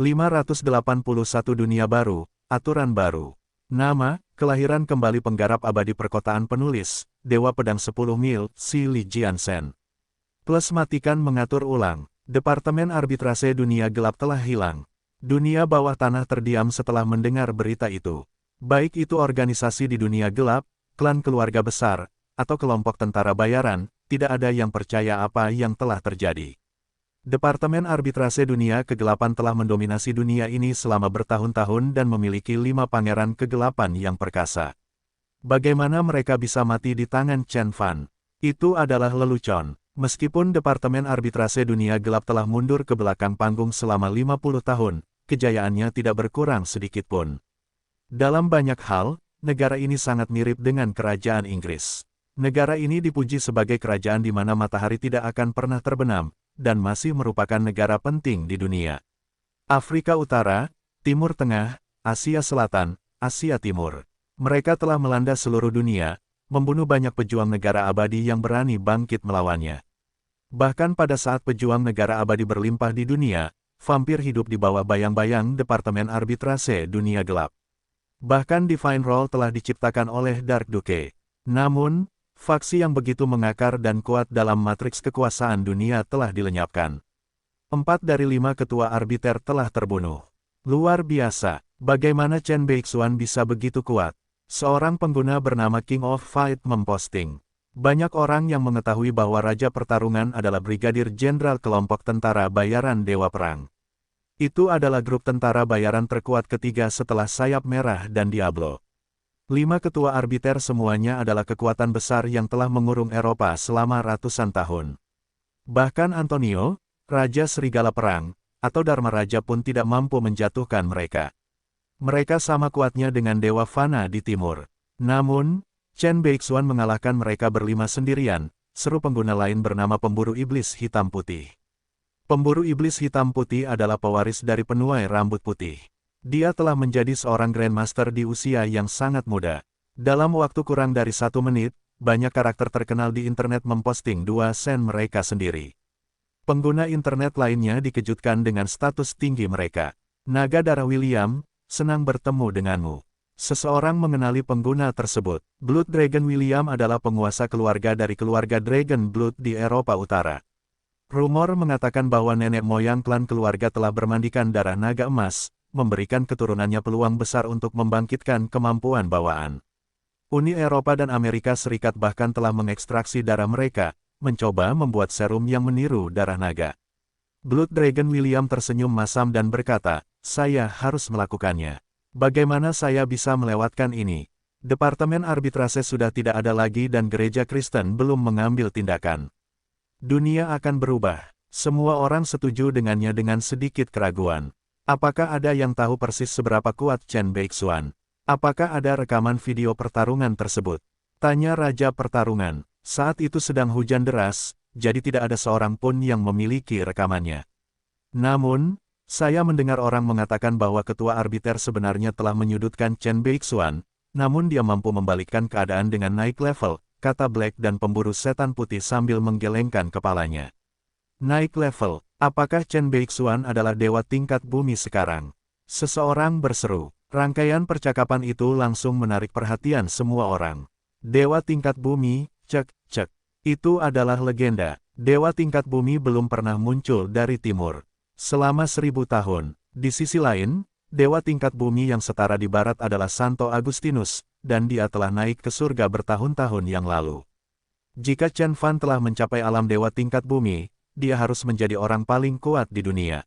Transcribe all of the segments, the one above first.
581 Dunia Baru, Aturan Baru. Nama, kelahiran kembali penggarap abadi perkotaan penulis, Dewa Pedang 10 Mil, Si Li Jiansen. Plus matikan mengatur ulang, Departemen Arbitrase Dunia Gelap telah hilang. Dunia bawah tanah terdiam setelah mendengar berita itu. Baik itu organisasi di dunia gelap, klan keluarga besar, atau kelompok tentara bayaran, tidak ada yang percaya apa yang telah terjadi. Departemen Arbitrase Dunia Kegelapan telah mendominasi dunia ini selama bertahun-tahun dan memiliki 5 pangeran kegelapan yang perkasa. Bagaimana mereka bisa mati di tangan Chen Fan? Itu adalah lelucon. Meskipun Departemen Arbitrase Dunia Gelap telah mundur ke belakang panggung selama 50 tahun, kejayaannya tidak berkurang sedikit pun. Dalam banyak hal, negara ini sangat mirip dengan kerajaan Inggris. Negara ini dipuji sebagai kerajaan di mana matahari tidak akan pernah terbenam, dan masih merupakan negara penting di dunia. Afrika Utara, Timur Tengah, Asia Selatan, Asia Timur. Mereka telah melanda seluruh dunia, membunuh banyak pejuang negara abadi yang berani bangkit melawannya. Bahkan pada saat pejuang negara abadi berlimpah di dunia, vampir hidup di bawah bayang-bayang Departemen Arbitrase Dunia Gelap. Bahkan Divine Roll telah diciptakan oleh Dark Duke. Namun, faksi yang begitu mengakar dan kuat dalam matriks kekuasaan dunia telah dilenyapkan. 4 dari 5 ketua arbiter telah terbunuh. Luar biasa, bagaimana Chen Beixuan bisa begitu kuat? Seorang pengguna bernama King of Fight memposting. Banyak orang yang mengetahui bahwa Raja Pertarungan adalah Brigadir Jenderal kelompok tentara bayaran Dewa Perang. Itu adalah grup tentara bayaran terkuat ketiga setelah Sayap Merah dan Diablo. 5 ketua arbiter semuanya adalah kekuatan besar yang telah mengurung Eropa selama ratusan tahun. Bahkan Antonio, Raja Serigala Perang, atau Dharma Raja pun tidak mampu menjatuhkan mereka. Mereka sama kuatnya dengan Dewa Fana di timur. Namun, Chen Beixuan mengalahkan mereka berlima sendirian, seru pengguna lain bernama Pemburu Iblis Hitam Putih. Pemburu Iblis Hitam Putih adalah pewaris dari penuai rambut putih. Dia telah menjadi seorang Grandmaster di usia yang sangat muda. Dalam waktu kurang dari 1 menit, banyak karakter terkenal di internet memposting 2 sen mereka sendiri. Pengguna internet lainnya dikejutkan dengan status tinggi mereka. Naga Darah William, senang bertemu denganmu. Seseorang mengenali pengguna tersebut. Blood Dragon William adalah penguasa keluarga dari keluarga Dragon Blood di Eropa Utara. Rumor mengatakan bahwa nenek moyang klan keluarga telah bermandikan darah naga emas, memberikan keturunannya peluang besar untuk membangkitkan kemampuan bawaan. Uni Eropa dan Amerika Serikat bahkan telah mengekstraksi darah mereka, mencoba membuat serum yang meniru darah naga. Blood Dragon William tersenyum masam dan berkata, "Saya harus melakukannya. Bagaimana saya bisa melewatkan ini? Departemen Arbitrase sudah tidak ada lagi dan gereja Kristen belum mengambil tindakan. Dunia akan berubah." Semua orang setuju dengannya dengan sedikit keraguan. Apakah ada yang tahu persis seberapa kuat Chen Beixuan? Apakah ada rekaman video pertarungan tersebut? Tanya Raja Pertarungan. Saat itu sedang hujan deras, jadi tidak ada seorang pun yang memiliki rekamannya. Namun, saya mendengar orang mengatakan bahwa ketua arbiter sebenarnya telah menyudutkan Chen Beixuan, namun dia mampu membalikkan keadaan dengan naik level, kata Black dan pemburu setan putih sambil menggelengkan kepalanya. Naik level. Apakah Chen Beixuan adalah dewa tingkat bumi sekarang? Seseorang berseru. Rangkaian percakapan itu langsung menarik perhatian semua orang. Dewa tingkat bumi, cek. Itu adalah legenda. Dewa tingkat bumi belum pernah muncul dari timur. Selama 1000 tahun. Di sisi lain, dewa tingkat bumi yang setara di barat adalah Santo Agustinus, dan dia telah naik ke surga bertahun-tahun yang lalu. Jika Chen Fan telah mencapai alam dewa tingkat bumi, dia harus menjadi orang paling kuat di dunia.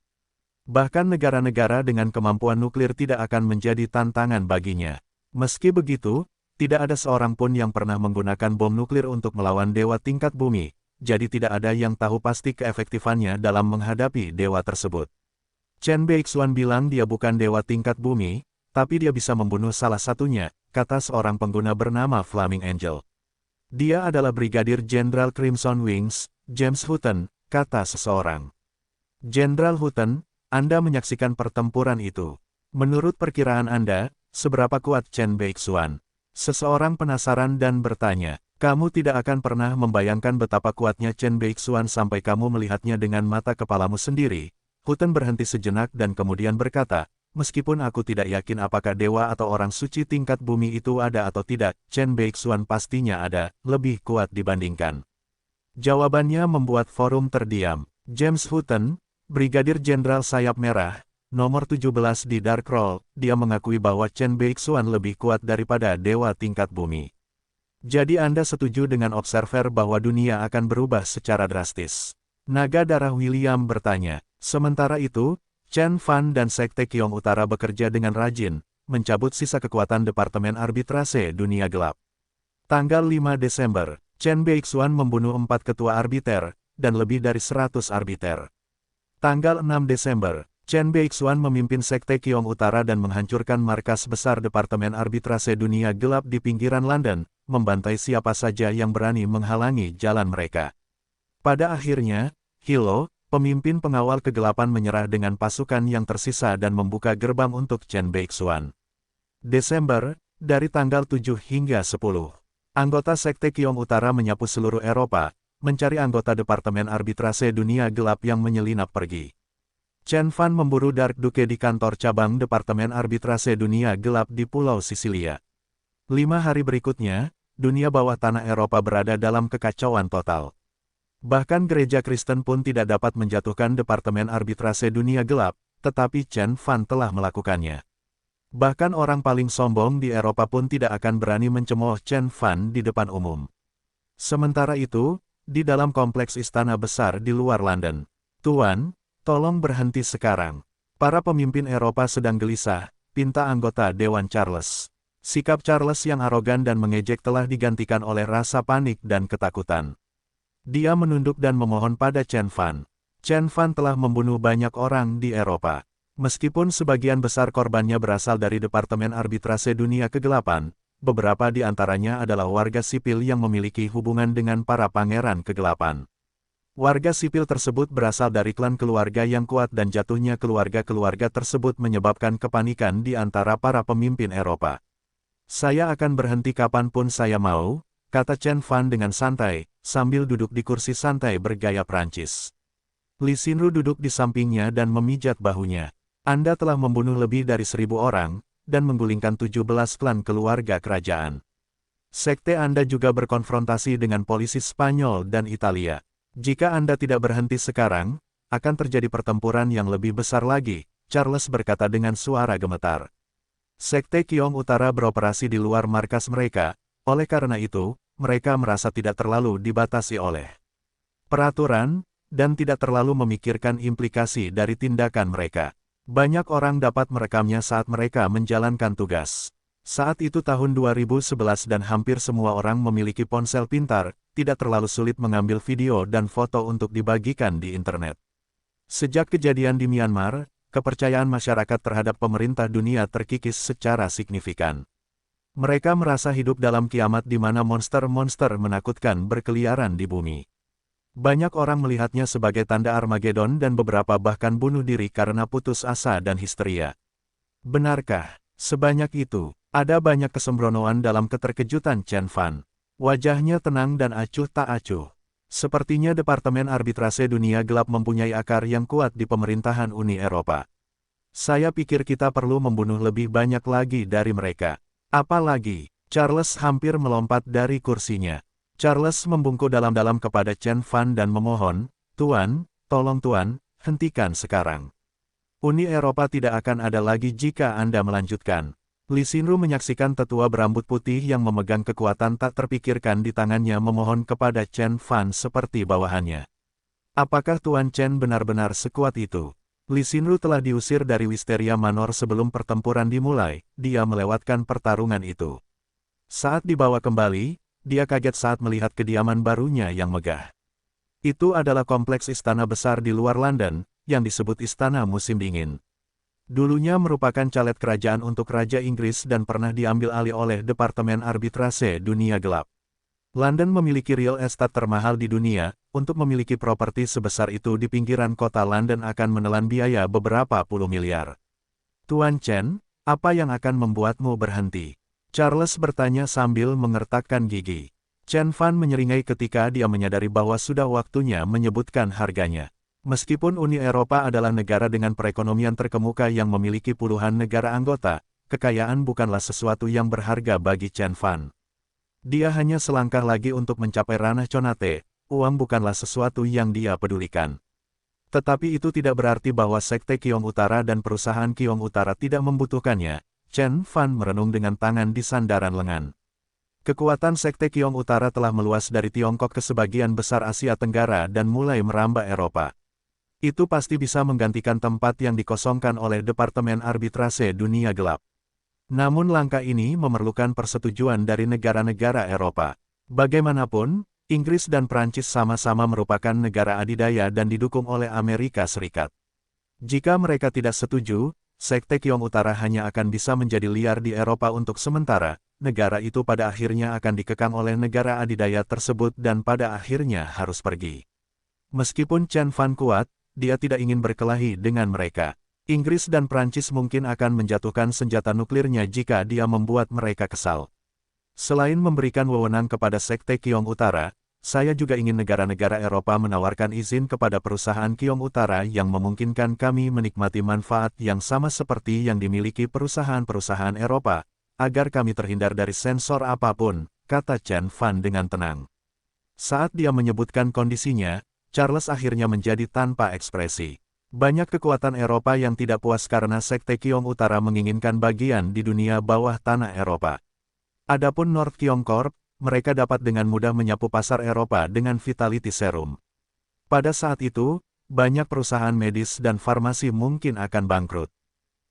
Bahkan negara-negara dengan kemampuan nuklir tidak akan menjadi tantangan baginya. Meski begitu, tidak ada seorang pun yang pernah menggunakan bom nuklir untuk melawan dewa tingkat bumi, jadi tidak ada yang tahu pasti keefektifannya dalam menghadapi dewa tersebut. Chen Beixuan bilang dia bukan dewa tingkat bumi, tapi dia bisa membunuh salah satunya, kata seorang pengguna bernama Flaming Angel. Dia adalah Brigadir Jenderal Crimson Wings, James Hutton, kata seseorang. Jenderal Hutton, Anda menyaksikan pertempuran itu. Menurut perkiraan Anda, seberapa kuat Chen Beixuan? Seseorang penasaran dan bertanya, kamu tidak akan pernah membayangkan betapa kuatnya Chen Beixuan sampai kamu melihatnya dengan mata kepalamu sendiri. Hutton berhenti sejenak dan kemudian berkata, meskipun aku tidak yakin apakah dewa atau orang suci tingkat bumi itu ada atau tidak, Chen Beixuan pastinya ada, lebih kuat dibandingkan. Jawabannya membuat forum terdiam. James Hutton, Brigadir Jenderal Sayap Merah, nomor 17 di Dark Roll, dia mengakui bahwa Chen Beixuan lebih kuat daripada dewa tingkat bumi. Jadi Anda setuju dengan observer bahwa dunia akan berubah secara drastis? Naga Darah William bertanya. Sementara itu, Chen Fan dan Sekte Qiong Utara bekerja dengan rajin, mencabut sisa kekuatan Departemen Arbitrase Dunia Gelap. Tanggal 5 Desember, Chen Beixuan membunuh 4 ketua arbiter, dan lebih dari 100 arbiter. Tanggal 6 Desember, Chen Beixuan memimpin Sekte Qiong Utara dan menghancurkan markas besar Departemen Arbitrase Dunia Gelap di pinggiran London, membantai siapa saja yang berani menghalangi jalan mereka. Pada akhirnya, Hilo, pemimpin pengawal kegelapan menyerah dengan pasukan yang tersisa dan membuka gerbang untuk Chen Beixuan. Desember, dari tanggal 7 hingga 10. Anggota Sekte Qiong Utara menyapu seluruh Eropa, mencari anggota Departemen Arbitrase Dunia Gelap yang menyelinap pergi. Chen Fan memburu Dark Duke di kantor cabang Departemen Arbitrase Dunia Gelap di Pulau Sisilia. 5 hari berikutnya, dunia bawah tanah Eropa berada dalam kekacauan total. Bahkan gereja Kristen pun tidak dapat menjatuhkan Departemen Arbitrase Dunia Gelap, tetapi Chen Fan telah melakukannya. Bahkan orang paling sombong di Eropa pun tidak akan berani mencemooh Chen Fan di depan umum. Sementara itu, di dalam kompleks istana besar di luar London, Tuan, tolong berhenti sekarang. Para pemimpin Eropa sedang gelisah, pinta anggota Dewan Charles. Sikap Charles yang arogan dan mengejek telah digantikan oleh rasa panik dan ketakutan. Dia menunduk dan memohon pada Chen Fan. Chen Fan telah membunuh banyak orang di Eropa. Meskipun sebagian besar korbannya berasal dari Departemen Arbitrase Dunia Kegelapan, beberapa di antaranya adalah warga sipil yang memiliki hubungan dengan para pangeran kegelapan. Warga sipil tersebut berasal dari klan keluarga yang kuat dan jatuhnya keluarga-keluarga tersebut menyebabkan kepanikan di antara para pemimpin Eropa. Saya akan berhenti kapanpun saya mau, kata Chen Fan dengan santai, sambil duduk di kursi santai bergaya Prancis. Li Xinru duduk di sampingnya dan memijat bahunya. Anda telah membunuh lebih dari 1.000 orang, dan menggulingkan 17 klan keluarga kerajaan. Sekte Anda juga berkonfrontasi dengan polisi Spanyol dan Italia. Jika Anda tidak berhenti sekarang, akan terjadi pertempuran yang lebih besar lagi, Charles berkata dengan suara gemetar. Sekte Qiong Utara beroperasi di luar markas mereka, oleh karena itu, mereka merasa tidak terlalu dibatasi oleh peraturan, dan tidak terlalu memikirkan implikasi dari tindakan mereka. Banyak orang dapat merekamnya saat mereka menjalankan tugas. Saat itu tahun 2011 dan hampir semua orang memiliki ponsel pintar, tidak terlalu sulit mengambil video dan foto untuk dibagikan di internet. Sejak kejadian di Myanmar, kepercayaan masyarakat terhadap pemerintah dunia terkikis secara signifikan. Mereka merasa hidup dalam kiamat di mana monster-monster menakutkan berkeliaran di bumi. Banyak orang melihatnya sebagai tanda Armageddon dan beberapa bahkan bunuh diri karena putus asa dan histeria. Benarkah? Sebanyak itu, ada banyak kesembronoan dalam keterkejutan Chen Fan. Wajahnya tenang dan acuh tak acuh. Sepertinya Departemen Arbitrase Dunia Gelap mempunyai akar yang kuat di pemerintahan Uni Eropa. Saya pikir kita perlu membunuh lebih banyak lagi dari mereka. Apalagi, Charles hampir melompat dari kursinya. Charles membungkuk dalam-dalam kepada Chen Fan dan memohon, Tuan, tolong Tuan, hentikan sekarang. Uni Eropa tidak akan ada lagi jika Anda melanjutkan. Li Xinru menyaksikan tetua berambut putih yang memegang kekuatan tak terpikirkan di tangannya memohon kepada Chen Fan seperti bawahannya. Apakah Tuan Chen benar-benar sekuat itu? Li Xinru telah diusir dari Wisteria Manor sebelum pertempuran dimulai, dia melewatkan pertarungan itu. Saat dibawa kembali, dia kaget saat melihat kediaman barunya yang megah. Itu adalah kompleks istana besar di luar London, yang disebut Istana Musim Dingin. Dulunya merupakan calet kerajaan untuk Raja Inggris dan pernah diambil alih oleh Departemen Arbitrase Dunia Gelap. London memiliki real estate termahal di dunia, untuk memiliki properti sebesar itu di pinggiran kota London akan menelan biaya beberapa puluh miliar. Tuan Chen, apa yang akan membuatmu berhenti? Charles bertanya sambil mengertakkan gigi. Chen Fan menyeringai ketika dia menyadari bahwa sudah waktunya menyebutkan harganya. Meskipun Uni Eropa adalah negara dengan perekonomian terkemuka yang memiliki puluhan negara anggota, kekayaan bukanlah sesuatu yang berharga bagi Chen Fan. Dia hanya selangkah lagi untuk mencapai ranah Conate, uang bukanlah sesuatu yang dia pedulikan. Tetapi itu tidak berarti bahwa Sekte Qiong Utara dan perusahaan Qiong Utara tidak membutuhkannya. Chen Fan merenung dengan tangan di sandaran lengan. Kekuatan Sekte Qiong Utara telah meluas dari Tiongkok ke sebagian besar Asia Tenggara dan mulai merambah Eropa. Itu pasti bisa menggantikan tempat yang dikosongkan oleh Departemen Arbitrase Dunia Gelap. Namun langkah ini memerlukan persetujuan dari negara-negara Eropa. Bagaimanapun, Inggris dan Prancis sama-sama merupakan negara adidaya dan didukung oleh Amerika Serikat. Jika mereka tidak setuju, Sekte Qiong Utara hanya akan bisa menjadi liar di Eropa untuk sementara. Negara itu pada akhirnya akan dikekang oleh negara adidaya tersebut dan pada akhirnya harus pergi. Meskipun Chen Fan kuat, dia tidak ingin berkelahi dengan mereka. Inggris dan Prancis mungkin akan menjatuhkan senjata nuklirnya jika dia membuat mereka kesal. Selain memberikan wewenang kepada Sekte Qiong Utara, saya juga ingin negara-negara Eropa menawarkan izin kepada perusahaan Qiong Utara yang memungkinkan kami menikmati manfaat yang sama seperti yang dimiliki perusahaan-perusahaan Eropa, agar kami terhindar dari sensor apapun, kata Chen Fan dengan tenang. Saat dia menyebutkan kondisinya, Charles akhirnya menjadi tanpa ekspresi. Banyak kekuatan Eropa yang tidak puas karena Sekte Qiong Utara menginginkan bagian di dunia bawah tanah Eropa. Adapun North Qiong Corp, mereka dapat dengan mudah menyapu pasar Eropa dengan Vitality Serum. Pada saat itu, banyak perusahaan medis dan farmasi mungkin akan bangkrut.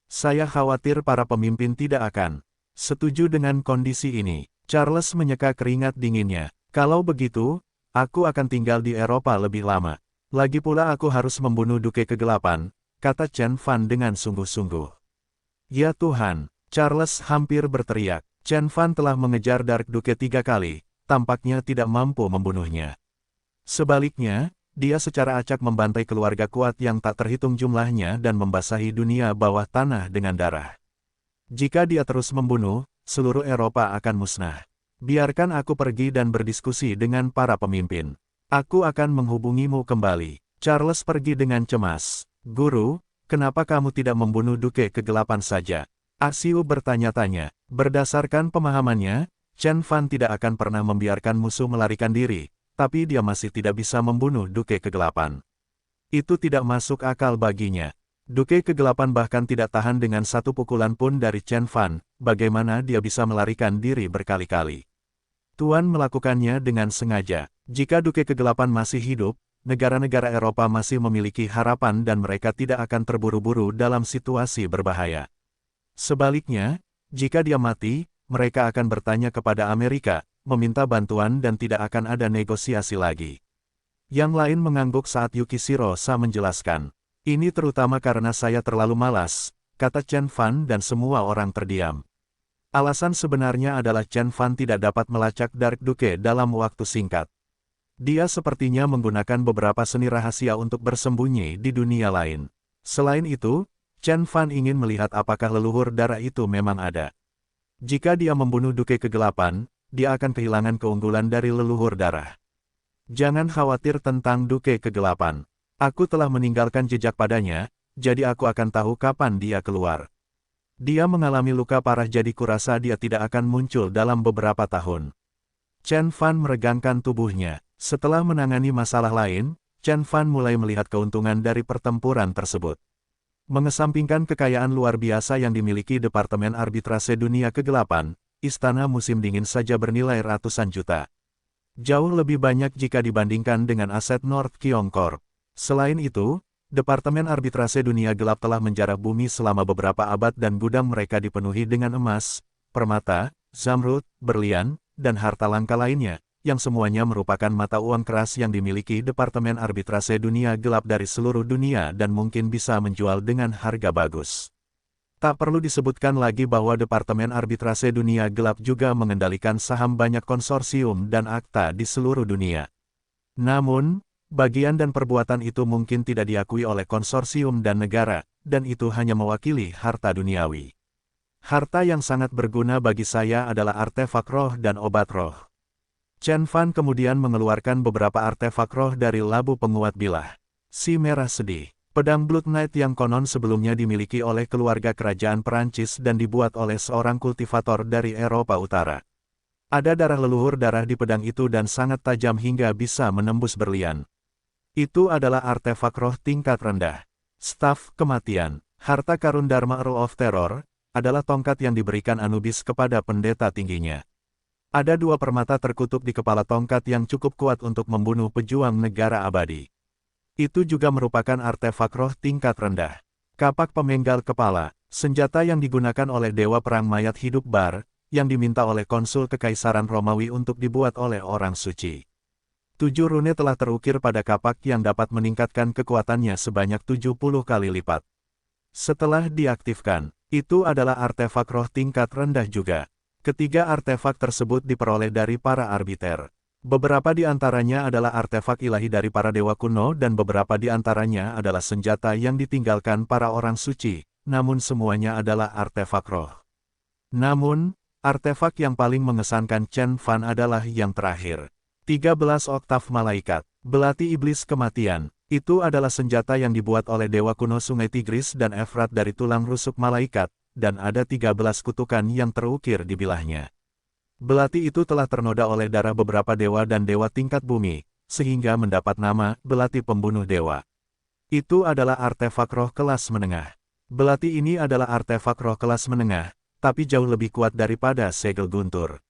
Saya khawatir para pemimpin tidak akan setuju dengan kondisi ini. Charles menyeka keringat dinginnya. Kalau begitu, aku akan tinggal di Eropa lebih lama. Lagi pula aku harus membunuh Duke Kegelapan, kata Chen Fan dengan sungguh-sungguh. Ya Tuhan, Charles hampir berteriak. Chen Fan telah mengejar Dark Duke 3 kali, tampaknya tidak mampu membunuhnya. Sebaliknya, dia secara acak membantai keluarga kuat yang tak terhitung jumlahnya dan membasahi dunia bawah tanah dengan darah. Jika dia terus membunuh, seluruh Eropa akan musnah. Biarkan aku pergi dan berdiskusi dengan para pemimpin. Aku akan menghubungimu kembali. Charles pergi dengan cemas. Guru, kenapa kamu tidak membunuh Duke Kegelapan saja? Asiu bertanya-tanya. Berdasarkan pemahamannya, Chen Fan tidak akan pernah membiarkan musuh melarikan diri, tapi dia masih tidak bisa membunuh Duke Kegelapan. Itu tidak masuk akal baginya. Duke Kegelapan bahkan tidak tahan dengan satu pukulan pun dari Chen Fan, bagaimana dia bisa melarikan diri berkali-kali. Tuan melakukannya dengan sengaja. Jika Duke Kegelapan masih hidup, negara-negara Eropa masih memiliki harapan dan mereka tidak akan terburu-buru dalam situasi berbahaya. Sebaliknya, jika dia mati, mereka akan bertanya kepada Amerika, meminta bantuan dan tidak akan ada negosiasi lagi. Yang lain mengangguk saat Yukishiro Sa menjelaskan. Ini terutama karena saya terlalu malas, kata Chen Fan dan semua orang terdiam. Alasan sebenarnya adalah Chen Fan tidak dapat melacak Dark Duke dalam waktu singkat. Dia sepertinya menggunakan beberapa seni rahasia untuk bersembunyi di dunia lain. Selain itu, Chen Fan ingin melihat apakah leluhur darah itu memang ada. Jika dia membunuh Duke Kegelapan, dia akan kehilangan keunggulan dari leluhur darah. Jangan khawatir tentang Duke Kegelapan. Aku telah meninggalkan jejak padanya, jadi aku akan tahu kapan dia keluar. Dia mengalami luka parah jadi kurasa dia tidak akan muncul dalam beberapa tahun. Chen Fan meregangkan tubuhnya. Setelah menangani masalah lain, Chen Fan mulai melihat keuntungan dari pertempuran tersebut. Mengesampingkan kekayaan luar biasa yang dimiliki Departemen Arbitrase Dunia Kegelapan, istana musim dingin saja bernilai ratusan juta. Jauh lebih banyak jika dibandingkan dengan aset North Qiong Corp. Selain itu, Departemen Arbitrase Dunia Gelap telah menjarah bumi selama beberapa abad dan gudang mereka dipenuhi dengan emas, permata, zamrud, berlian, dan harta langka lainnya, yang semuanya merupakan mata uang keras yang dimiliki Departemen Arbitrase Dunia Gelap dari seluruh dunia dan mungkin bisa menjual dengan harga bagus. Tak perlu disebutkan lagi bahwa Departemen Arbitrase Dunia Gelap juga mengendalikan saham banyak konsorsium dan akta di seluruh dunia. Namun, bagian dan perbuatan itu mungkin tidak diakui oleh konsorsium dan negara, dan itu hanya mewakili harta duniawi. Harta yang sangat berguna bagi saya adalah artefak roh dan obat roh. Chen Fan kemudian mengeluarkan beberapa artefak roh dari labu penguat bilah. Si merah sedih. Pedang Blood Knight yang konon sebelumnya dimiliki oleh keluarga kerajaan Perancis dan dibuat oleh seorang kultivator dari Eropa Utara. Ada darah leluhur darah di pedang itu dan sangat tajam hingga bisa menembus berlian. Itu adalah artefak roh tingkat rendah. Staf Kematian. Harta karun Dharma Earl of Terror adalah tongkat yang diberikan Anubis kepada pendeta tingginya. Ada 2 permata terkutuk di kepala tongkat yang cukup kuat untuk membunuh pejuang negara abadi. Itu juga merupakan artefak roh tingkat rendah. Kapak pemenggal kepala, senjata yang digunakan oleh Dewa Perang Mayat Hidup Bar, yang diminta oleh Konsul Kekaisaran Romawi untuk dibuat oleh orang suci. 7 rune telah terukir pada kapak yang dapat meningkatkan kekuatannya sebanyak 70 kali lipat. Setelah diaktifkan, itu adalah artefak roh tingkat rendah juga. Ketiga artefak tersebut diperoleh dari para arbiter. Beberapa di antaranya adalah artefak ilahi dari para dewa kuno dan beberapa di antaranya adalah senjata yang ditinggalkan para orang suci, namun semuanya adalah artefak roh. Namun, artefak yang paling mengesankan Chen Fan adalah yang terakhir. 13 oktav malaikat, belati iblis kematian. Itu adalah senjata yang dibuat oleh dewa kuno Sungai Tigris dan Efrat dari tulang rusuk malaikat, dan ada 13 kutukan yang terukir di bilahnya. Belati itu telah ternoda oleh darah beberapa dewa dan dewa tingkat bumi, sehingga mendapat nama Belati Pembunuh Dewa. Itu adalah artefak roh kelas menengah. Belati ini adalah artefak roh kelas menengah, tapi jauh lebih kuat daripada segel guntur.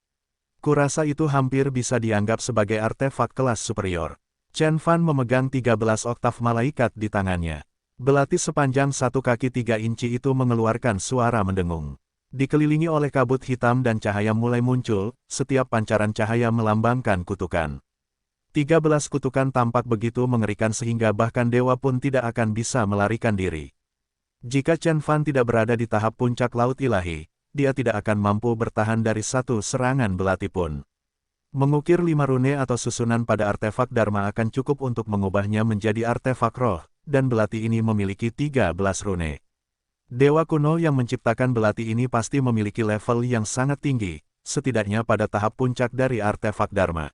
Kurasa itu hampir bisa dianggap sebagai artefak kelas superior. Chen Fan memegang 13 oktav malaikat di tangannya. Belati sepanjang 1 kaki 3 inci itu mengeluarkan suara mendengung. Dikelilingi oleh kabut hitam dan cahaya mulai muncul, setiap pancaran cahaya melambangkan kutukan. 13 kutukan tampak begitu mengerikan sehingga bahkan dewa pun tidak akan bisa melarikan diri. Jika Chen Fan tidak berada di tahap puncak laut ilahi, dia tidak akan mampu bertahan dari satu serangan belati pun. Mengukir 5 rune atau susunan pada artefak Dharma akan cukup untuk mengubahnya menjadi artefak roh, dan belati ini memiliki 13 rune. Dewa kuno yang menciptakan belati ini pasti memiliki level yang sangat tinggi, setidaknya pada tahap puncak dari artefak Dharma.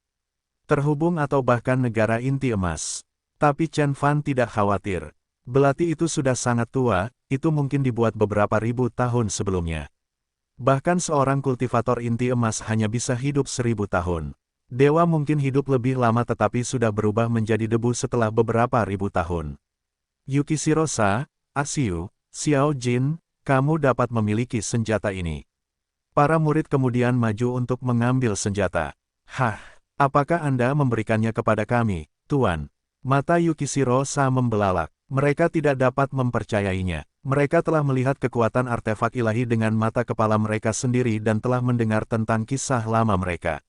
Terhubung atau bahkan negara inti emas. Tapi Chen Fan tidak khawatir. Belati itu sudah sangat tua, itu mungkin dibuat beberapa ribu tahun sebelumnya. Bahkan seorang kultivator inti emas hanya bisa hidup 1000 tahun. Dewa mungkin hidup lebih lama tetapi sudah berubah menjadi debu setelah beberapa ribu tahun. Yukishiro-sa, Asiu, Xiao Jin, kamu dapat memiliki senjata ini. Para murid kemudian maju untuk mengambil senjata. Hah, apakah Anda memberikannya kepada kami, Tuan? Mata Yukishiro-sa membelalak. Mereka tidak dapat mempercayainya. Mereka telah melihat kekuatan artefak ilahi dengan mata kepala mereka sendiri dan telah mendengar tentang kisah lama mereka.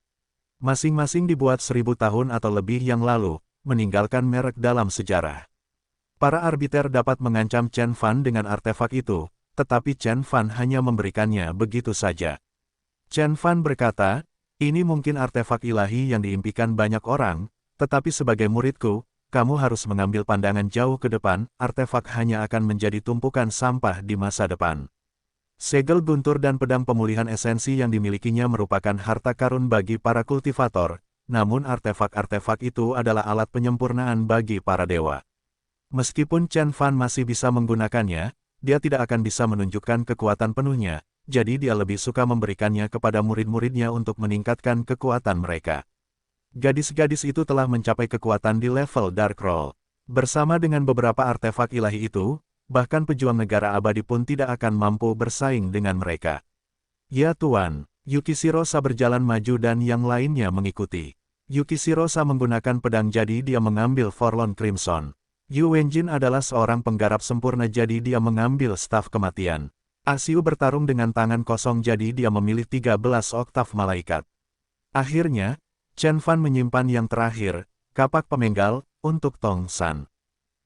Masing-masing dibuat 1000 tahun atau lebih yang lalu, meninggalkan merek dalam sejarah. Para arbiter dapat mengancam Chen Fan dengan artefak itu, tetapi Chen Fan hanya memberikannya begitu saja. Chen Fan berkata, ini mungkin artefak ilahi yang diimpikan banyak orang, tetapi sebagai muridku, kamu harus mengambil pandangan jauh ke depan, artefak hanya akan menjadi tumpukan sampah di masa depan. Segel guntur dan pedang pemulihan esensi yang dimilikinya merupakan harta karun bagi para kultivator, namun artefak-artefak itu adalah alat penyempurnaan bagi para dewa. Meskipun Chen Fan masih bisa menggunakannya, dia tidak akan bisa menunjukkan kekuatan penuhnya, jadi dia lebih suka memberikannya kepada murid-muridnya untuk meningkatkan kekuatan mereka. Gadis-gadis itu telah mencapai kekuatan di level Dark Roll. Bersama dengan beberapa artefak ilahi itu, bahkan pejuang negara abadi pun tidak akan mampu bersaing dengan mereka. Ya Tuan, Yukishiro-sa berjalan maju dan yang lainnya mengikuti. Yukishiro-sa menggunakan pedang jadi dia mengambil Forlorn Crimson. Yu Wenjin adalah seorang penggarap sempurna jadi dia mengambil staf kematian. Asiu bertarung dengan tangan kosong jadi dia memilih 13 oktav malaikat. Akhirnya, Chen Fan menyimpan yang terakhir, kapak pemenggal, untuk Tong San.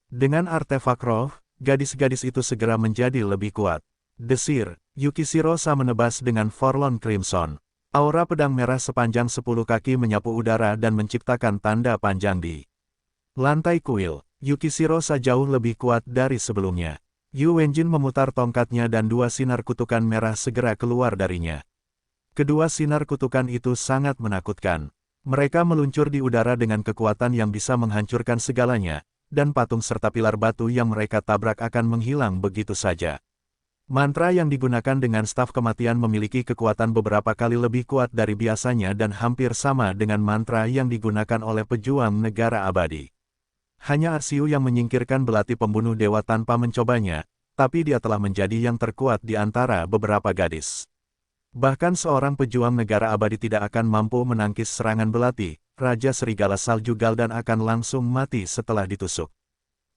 Dengan artefak roh, gadis-gadis itu segera menjadi lebih kuat. Desir, Yukishiro-sa menebas dengan Forlorn Crimson. Aura pedang merah sepanjang 10 kaki menyapu udara dan menciptakan tanda panjang di lantai kuil. Yukishiro-sa jauh lebih kuat dari sebelumnya. Yu Wenjin memutar tongkatnya dan 2 sinar kutukan merah segera keluar darinya. Kedua sinar kutukan itu sangat menakutkan. Mereka meluncur di udara dengan kekuatan yang bisa menghancurkan segalanya, dan patung serta pilar batu yang mereka tabrak akan menghilang begitu saja. Mantra yang digunakan dengan staf kematian memiliki kekuatan beberapa kali lebih kuat dari biasanya dan hampir sama dengan mantra yang digunakan oleh pejuang negara abadi. Hanya Arsiu yang menyingkirkan belati pembunuh dewa tanpa mencobanya, tapi dia telah menjadi yang terkuat di antara beberapa gadis. Bahkan seorang pejuang negara abadi tidak akan mampu menangkis serangan belati, Raja Serigala Salju Galdan akan langsung mati setelah ditusuk.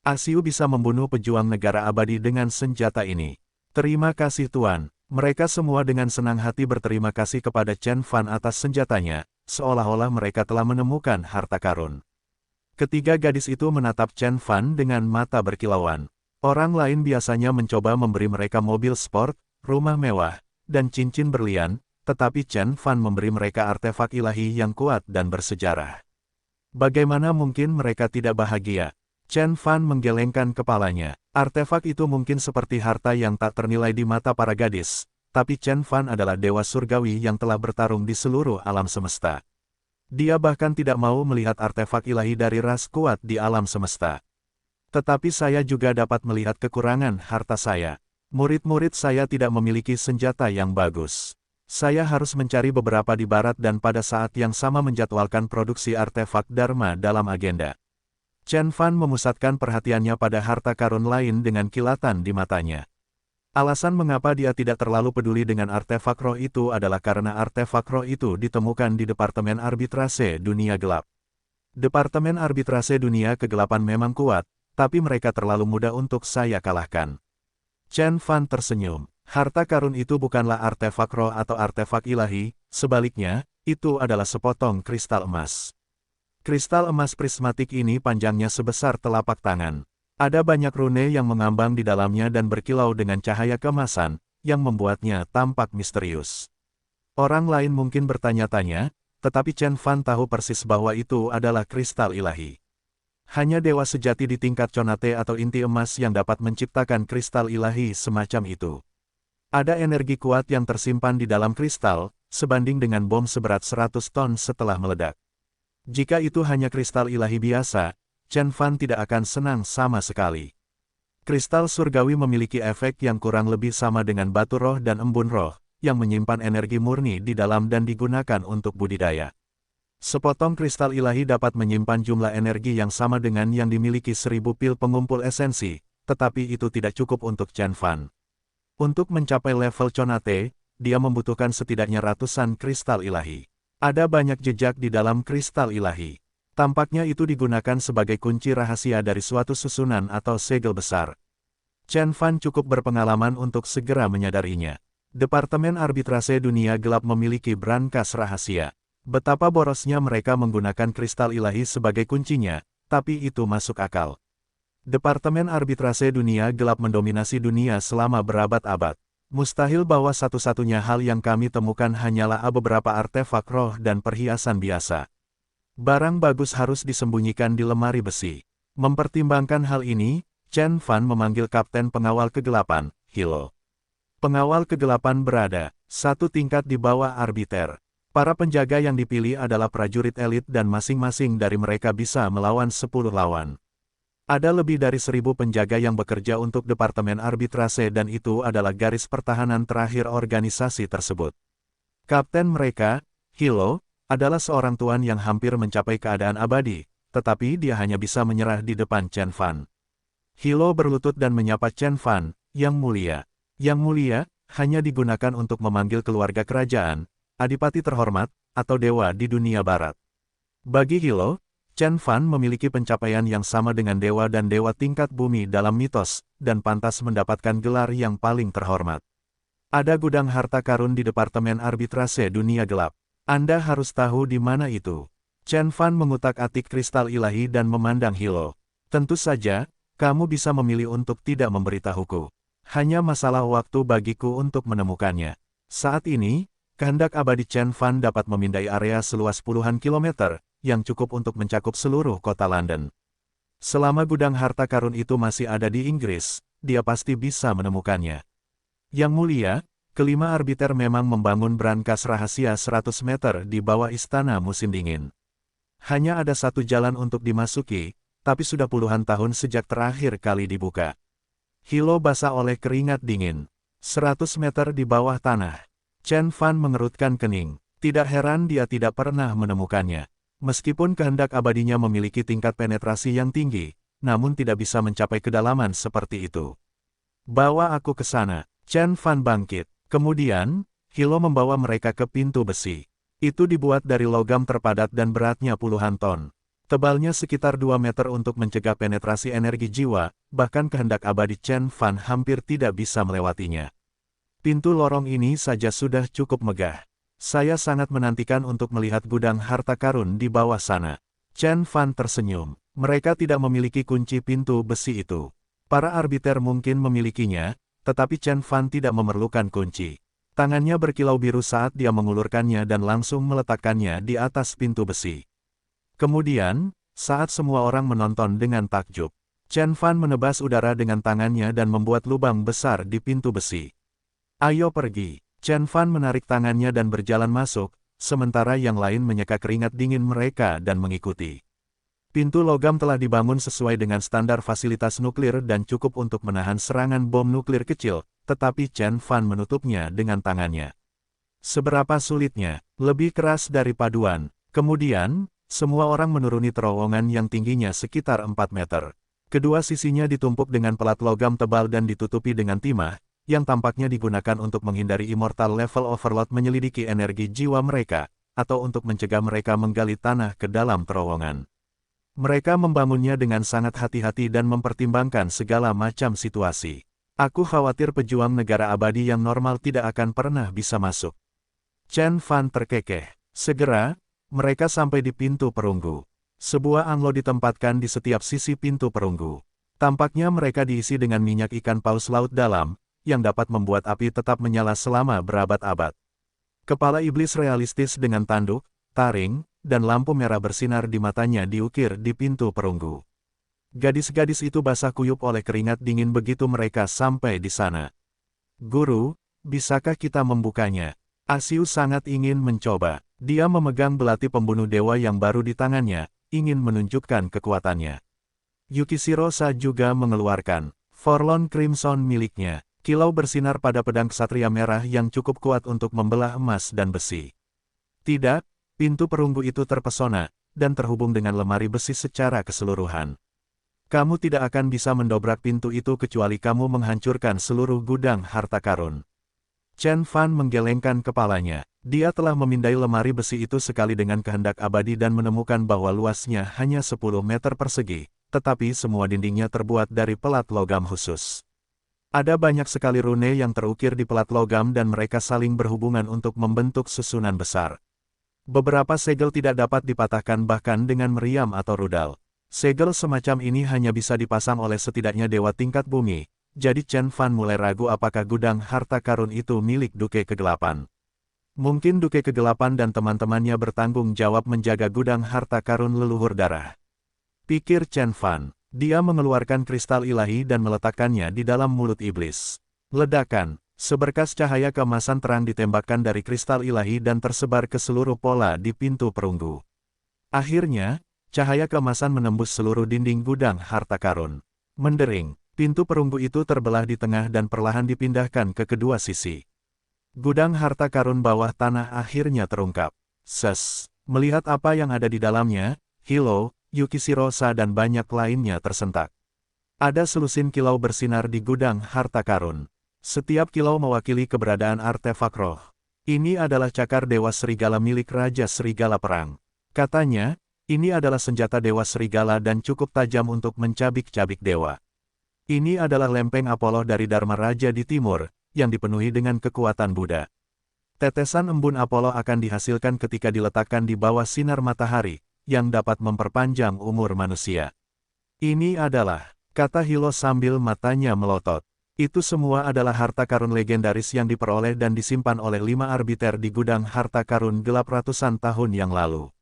Arsiu bisa membunuh pejuang negara abadi dengan senjata ini. Terima kasih Tuan. Mereka semua dengan senang hati berterima kasih kepada Chen Fan atas senjatanya, seolah-olah mereka telah menemukan harta karun. Ketiga gadis itu menatap Chen Fan dengan mata berkilauan. Orang lain biasanya mencoba memberi mereka mobil sport, rumah mewah, dan cincin berlian, tetapi Chen Fan memberi mereka artefak ilahi yang kuat dan bersejarah. Bagaimana mungkin mereka tidak bahagia? Chen Fan menggelengkan kepalanya. Artefak itu mungkin seperti harta yang tak ternilai di mata para gadis, tapi Chen Fan adalah dewa surgawi yang telah bertarung di seluruh alam semesta. Dia bahkan tidak mau melihat artefak ilahi dari ras kuat di alam semesta. Tetapi saya juga dapat melihat kekurangan harta saya. Murid-murid saya tidak memiliki senjata yang bagus. Saya harus mencari beberapa di barat dan pada saat yang sama menjadwalkan produksi artefak Dharma dalam agenda. Chen Fan memusatkan perhatiannya pada harta karun lain dengan kilatan di matanya. Alasan mengapa dia tidak terlalu peduli dengan artefak roh itu adalah karena artefak roh itu ditemukan di Departemen Arbitrase Dunia Gelap. Departemen Arbitrase Dunia Kegelapan memang kuat, tapi mereka terlalu mudah untuk saya kalahkan. Chen Fan tersenyum. Harta karun itu bukanlah artefak roh atau artefak ilahi, sebaliknya, itu adalah sepotong kristal emas. Kristal emas prismatik ini panjangnya sebesar telapak tangan. Ada banyak rune yang mengambang di dalamnya dan berkilau dengan cahaya keemasan, yang membuatnya tampak misterius. Orang lain mungkin bertanya-tanya, tetapi Chen Fan tahu persis bahwa itu adalah kristal ilahi. Hanya dewa sejati di tingkat Conate atau inti emas yang dapat menciptakan kristal ilahi semacam itu. Ada energi kuat yang tersimpan di dalam kristal, sebanding dengan bom seberat 100 ton setelah meledak. Jika itu hanya kristal ilahi biasa, Chen Fan tidak akan senang sama sekali. Kristal surgawi memiliki efek yang kurang lebih sama dengan batu roh dan embun roh, yang menyimpan energi murni di dalam dan digunakan untuk budidaya. Sepotong kristal ilahi dapat menyimpan jumlah energi yang sama dengan yang dimiliki 1000 pil pengumpul esensi, tetapi itu tidak cukup untuk Chen Fan. Untuk mencapai level Conate, dia membutuhkan setidaknya ratusan kristal ilahi. Ada banyak jejak di dalam kristal ilahi. Tampaknya itu digunakan sebagai kunci rahasia dari suatu susunan atau segel besar. Chen Fan cukup berpengalaman untuk segera menyadarinya. Departemen Arbitrase Dunia Gelap memiliki brankas rahasia. Betapa borosnya mereka menggunakan kristal ilahi sebagai kuncinya, tapi itu masuk akal. Departemen Arbitrase Dunia Gelap mendominasi dunia selama berabad-abad. Mustahil bahwa satu-satunya hal yang kami temukan hanyalah beberapa artefak roh dan perhiasan biasa. Barang bagus harus disembunyikan di lemari besi. Mempertimbangkan hal ini, Chen Fan memanggil Kapten Pengawal Kegelapan, Hilo. Pengawal Kegelapan berada satu tingkat di bawah arbiter. Para penjaga yang dipilih adalah prajurit elit dan masing-masing dari mereka bisa melawan 10 lawan. Ada lebih dari 1000 penjaga yang bekerja untuk Departemen Arbitrase dan itu adalah garis pertahanan terakhir organisasi tersebut. Kapten mereka, Hilo, adalah seorang tuan yang hampir mencapai keadaan abadi, tetapi dia hanya bisa menyerah di depan Chen Fan. Hilo berlutut dan menyapa Chen Fan, Yang Mulia. Yang Mulia, hanya digunakan untuk memanggil keluarga kerajaan, adipati terhormat, atau dewa di dunia barat. Bagi Hilo, Chen Fan memiliki pencapaian yang sama dengan dewa dan dewa tingkat bumi dalam mitos, dan pantas mendapatkan gelar yang paling terhormat. Ada gudang harta karun di Departemen Arbitrase Dunia Gelap. Anda harus tahu di mana itu. Chen Fan mengutak-atik kristal ilahi dan memandang Hilo. Tentu saja, kamu bisa memilih untuk tidak memberitahuku. Hanya masalah waktu bagiku untuk menemukannya. Saat ini, kehendak abadi Chen Fan dapat memindai area seluas puluhan kilometer, yang cukup untuk mencakup seluruh kota London. Selama gudang harta karun itu masih ada di Inggris, dia pasti bisa menemukannya. Yang Mulia, kelima arbiter memang membangun brankas rahasia 100 meter di bawah istana musim dingin. Hanya ada satu jalan untuk dimasuki, tapi sudah puluhan tahun sejak terakhir kali dibuka. Hilo basah oleh keringat dingin. 100 meter di bawah tanah. Chen Fan mengerutkan kening. Tidak heran dia tidak pernah menemukannya. Meskipun kehendak abadinya memiliki tingkat penetrasi yang tinggi, namun tidak bisa mencapai kedalaman seperti itu. Bawa aku ke sana. Chen Fan bangkit. Kemudian, Hilo membawa mereka ke pintu besi. Itu dibuat dari logam terpadat dan beratnya puluhan ton. Tebalnya sekitar 2 meter untuk mencegah penetrasi energi jiwa, bahkan kehendak abadi Chen Fan hampir tidak bisa melewatinya. Pintu lorong ini saja sudah cukup megah. Saya sangat menantikan untuk melihat gudang harta karun di bawah sana. Chen Fan tersenyum. Mereka tidak memiliki kunci pintu besi itu. Para arbiter mungkin memilikinya, tetapi Chen Fan tidak memerlukan kunci. Tangannya berkilau biru saat dia mengulurkannya dan langsung meletakkannya di atas pintu besi. Kemudian, saat semua orang menonton dengan takjub, Chen Fan menebas udara dengan tangannya dan membuat lubang besar di pintu besi. Ayo pergi. Chen Fan menarik tangannya dan berjalan masuk, sementara yang lain menyeka keringat dingin mereka dan mengikuti. Pintu logam telah dibangun sesuai dengan standar fasilitas nuklir dan cukup untuk menahan serangan bom nuklir kecil, tetapi Chen Fan menutupnya dengan tangannya. Seberapa sulitnya, lebih keras dari paduan. Kemudian, semua orang menuruni terowongan yang tingginya sekitar 4 meter. Kedua sisinya ditumpuk dengan pelat logam tebal dan ditutupi dengan timah, yang tampaknya digunakan untuk menghindari immortal level overload menyelidiki energi jiwa mereka, atau untuk mencegah mereka menggali tanah ke dalam terowongan. Mereka membangunnya dengan sangat hati-hati dan mempertimbangkan segala macam situasi. Aku khawatir pejuang negara abadi yang normal tidak akan pernah bisa masuk. Chen Fan terkekeh. Segera, mereka sampai di pintu perunggu. Sebuah anglo ditempatkan di setiap sisi pintu perunggu. Tampaknya mereka diisi dengan minyak ikan paus laut dalam, yang dapat membuat api tetap menyala selama berabad-abad. Kepala iblis realistis dengan tanduk, taring, dan lampu merah bersinar di matanya diukir di pintu perunggu. Gadis-gadis itu basah kuyup oleh keringat dingin begitu mereka sampai di sana. Guru, bisakah kita membukanya? Asiu sangat ingin mencoba. Dia memegang belati pembunuh dewa yang baru di tangannya, ingin menunjukkan kekuatannya. Yukishirosa juga mengeluarkan Forlorn Crimson miliknya. Kilau bersinar pada pedang ksatria merah yang cukup kuat untuk membelah emas dan besi. Tidak, pintu perunggu itu terpesona, dan terhubung dengan lemari besi secara keseluruhan. Kamu tidak akan bisa mendobrak pintu itu kecuali kamu menghancurkan seluruh gudang harta karun. Chen Fan menggelengkan kepalanya. Dia telah memindai lemari besi itu sekali dengan kehendak abadi dan menemukan bahwa luasnya hanya 10 meter persegi, tetapi semua dindingnya terbuat dari pelat logam khusus. Ada banyak sekali rune yang terukir di pelat logam dan mereka saling berhubungan untuk membentuk susunan besar. Beberapa segel tidak dapat dipatahkan bahkan dengan meriam atau rudal. Segel semacam ini hanya bisa dipasang oleh setidaknya dewa tingkat bumi, jadi Chen Fan mulai ragu apakah gudang harta karun itu milik Duke Kegelapan. Mungkin Duke Kegelapan dan teman-temannya bertanggung jawab menjaga gudang harta karun leluhur darah. Pikir Chen Fan. Dia mengeluarkan kristal ilahi dan meletakkannya di dalam mulut iblis. Ledakan. Seberkas cahaya keemasan terang ditembakkan dari kristal ilahi dan tersebar ke seluruh pola di pintu perunggu. Akhirnya, cahaya keemasan menembus seluruh dinding gudang harta karun. Mendering, pintu perunggu itu terbelah di tengah dan perlahan dipindahkan ke kedua sisi. Gudang harta karun bawah tanah akhirnya terungkap. Melihat apa yang ada di dalamnya, Hilo, Yukishirosa dan banyak lainnya tersentak. Ada selusin kilau bersinar di gudang harta karun. Setiap kilau mewakili keberadaan artefak roh. Ini adalah cakar Dewa Serigala milik Raja Serigala Perang. Katanya, ini adalah senjata Dewa Serigala dan cukup tajam untuk mencabik-cabik dewa. Ini adalah lempeng Apollo dari Dharma Raja di timur, yang dipenuhi dengan kekuatan Buddha. Tetesan embun Apollo akan dihasilkan ketika diletakkan di bawah sinar matahari, yang dapat memperpanjang umur manusia. Ini adalah, kata Hilo sambil matanya melotot. Itu semua adalah harta karun legendaris yang diperoleh dan disimpan oleh 5 arbiter di gudang harta karun gelap ratusan tahun yang lalu.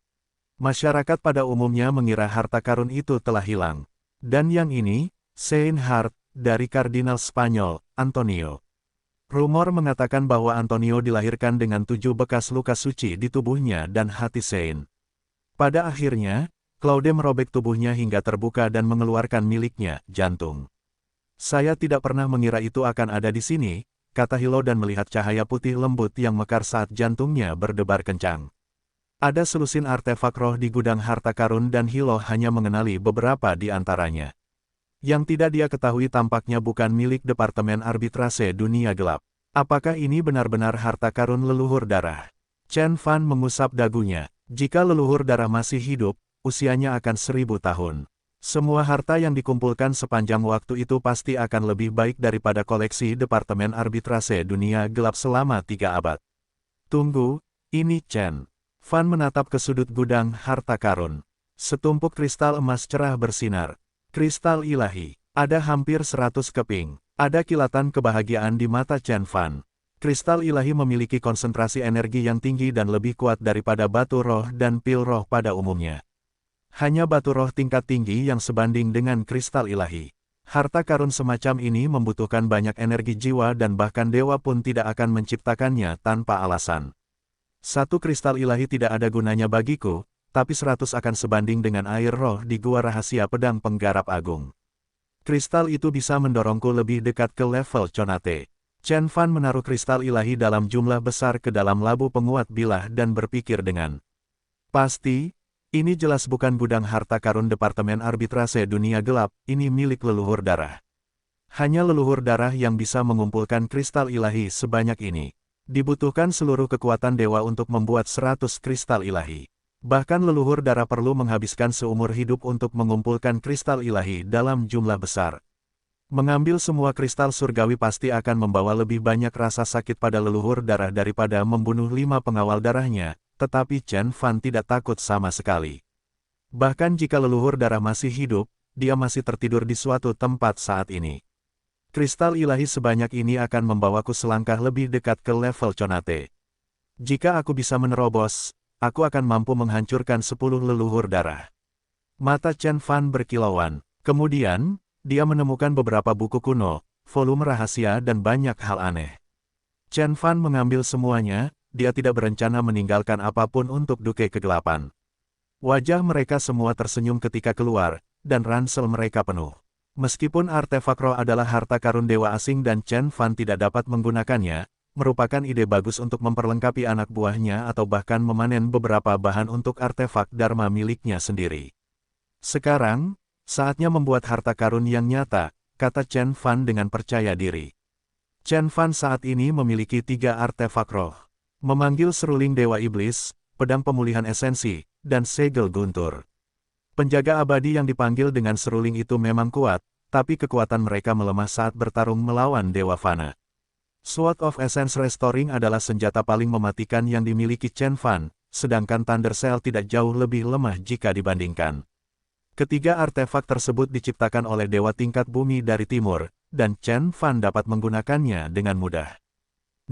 Masyarakat pada umumnya mengira harta karun itu telah hilang. Dan yang ini, Saint Heart, dari Kardinal Spanyol, Antonio. Rumor mengatakan bahwa Antonio dilahirkan dengan 7 bekas luka suci di tubuhnya dan hati Saint. Pada akhirnya, Claude merobek tubuhnya hingga terbuka dan mengeluarkan miliknya, jantung. Saya tidak pernah mengira itu akan ada di sini, kata Hilo dan melihat cahaya putih lembut yang mekar saat jantungnya berdebar kencang. Ada selusin artefak roh di gudang harta karun dan Hilo hanya mengenali beberapa di antaranya. Yang tidak dia ketahui tampaknya bukan milik Departemen Arbitrase Dunia Gelap. Apakah ini benar-benar harta karun leluhur darah? Chen Fan mengusap dagunya. Jika leluhur darah masih hidup, usianya akan 1000 tahun. Semua harta yang dikumpulkan sepanjang waktu itu pasti akan lebih baik daripada koleksi Departemen Arbitrase Dunia Gelap selama 3 abad. Tunggu, ini Chen Fan menatap ke sudut gudang harta karun. Setumpuk kristal emas cerah bersinar. Kristal ilahi. Ada hampir 100 keping. Ada kilatan kebahagiaan di mata Chen Fan. Kristal ilahi memiliki konsentrasi energi yang tinggi dan lebih kuat daripada batu roh dan pil roh pada umumnya. Hanya batu roh tingkat tinggi yang sebanding dengan kristal ilahi. Harta karun semacam ini membutuhkan banyak energi jiwa dan bahkan dewa pun tidak akan menciptakannya tanpa alasan. Satu kristal ilahi tidak ada gunanya bagiku, tapi 100 akan sebanding dengan air roh di gua rahasia pedang penggarap agung. Kristal itu bisa mendorongku lebih dekat ke level Conate. Chen Fan menaruh kristal ilahi dalam jumlah besar ke dalam labu penguat bilah dan berpikir dengan pasti, ini jelas bukan gudang harta karun Departemen Arbitrase Dunia Gelap, ini milik leluhur darah. Hanya leluhur darah yang bisa mengumpulkan kristal ilahi sebanyak ini. Dibutuhkan seluruh kekuatan dewa untuk membuat 100 kristal ilahi. Bahkan leluhur darah perlu menghabiskan seumur hidup untuk mengumpulkan kristal ilahi dalam jumlah besar. Mengambil semua kristal surgawi pasti akan membawa lebih banyak rasa sakit pada leluhur darah daripada membunuh 5 pengawal darahnya, tetapi Chen Fan tidak takut sama sekali. Bahkan jika leluhur darah masih hidup, dia masih tertidur di suatu tempat saat ini. Kristal ilahi sebanyak ini akan membawaku selangkah lebih dekat ke level Conate. Jika aku bisa menerobos, aku akan mampu menghancurkan 10 leluhur darah. Mata Chen Fan berkilauan. Kemudian, dia menemukan beberapa buku kuno, volume rahasia dan banyak hal aneh. Chen Fan mengambil semuanya, dia tidak berencana meninggalkan apapun untuk Duke Kegelapan. Wajah mereka semua tersenyum ketika keluar, dan ransel mereka penuh. Meskipun artefak roh adalah harta karun dewa asing dan Chen Fan tidak dapat menggunakannya, merupakan ide bagus untuk memperlengkapi anak buahnya atau bahkan memanen beberapa bahan untuk artefak dharma miliknya sendiri. Sekarang, saatnya membuat harta karun yang nyata, kata Chen Fan dengan percaya diri. Chen Fan saat ini memiliki 3 artefak roh. Memanggil seruling Dewa Iblis, pedang pemulihan esensi, dan segel guntur. Penjaga abadi yang dipanggil dengan seruling itu memang kuat, tapi kekuatan mereka melemah saat bertarung melawan Dewa Fana. Sword of Essence Restoring adalah senjata paling mematikan yang dimiliki Chen Fan, sedangkan Thunder Cell tidak jauh lebih lemah jika dibandingkan. Ketiga artefak tersebut diciptakan oleh dewa tingkat bumi dari timur, dan Chen Fan dapat menggunakannya dengan mudah.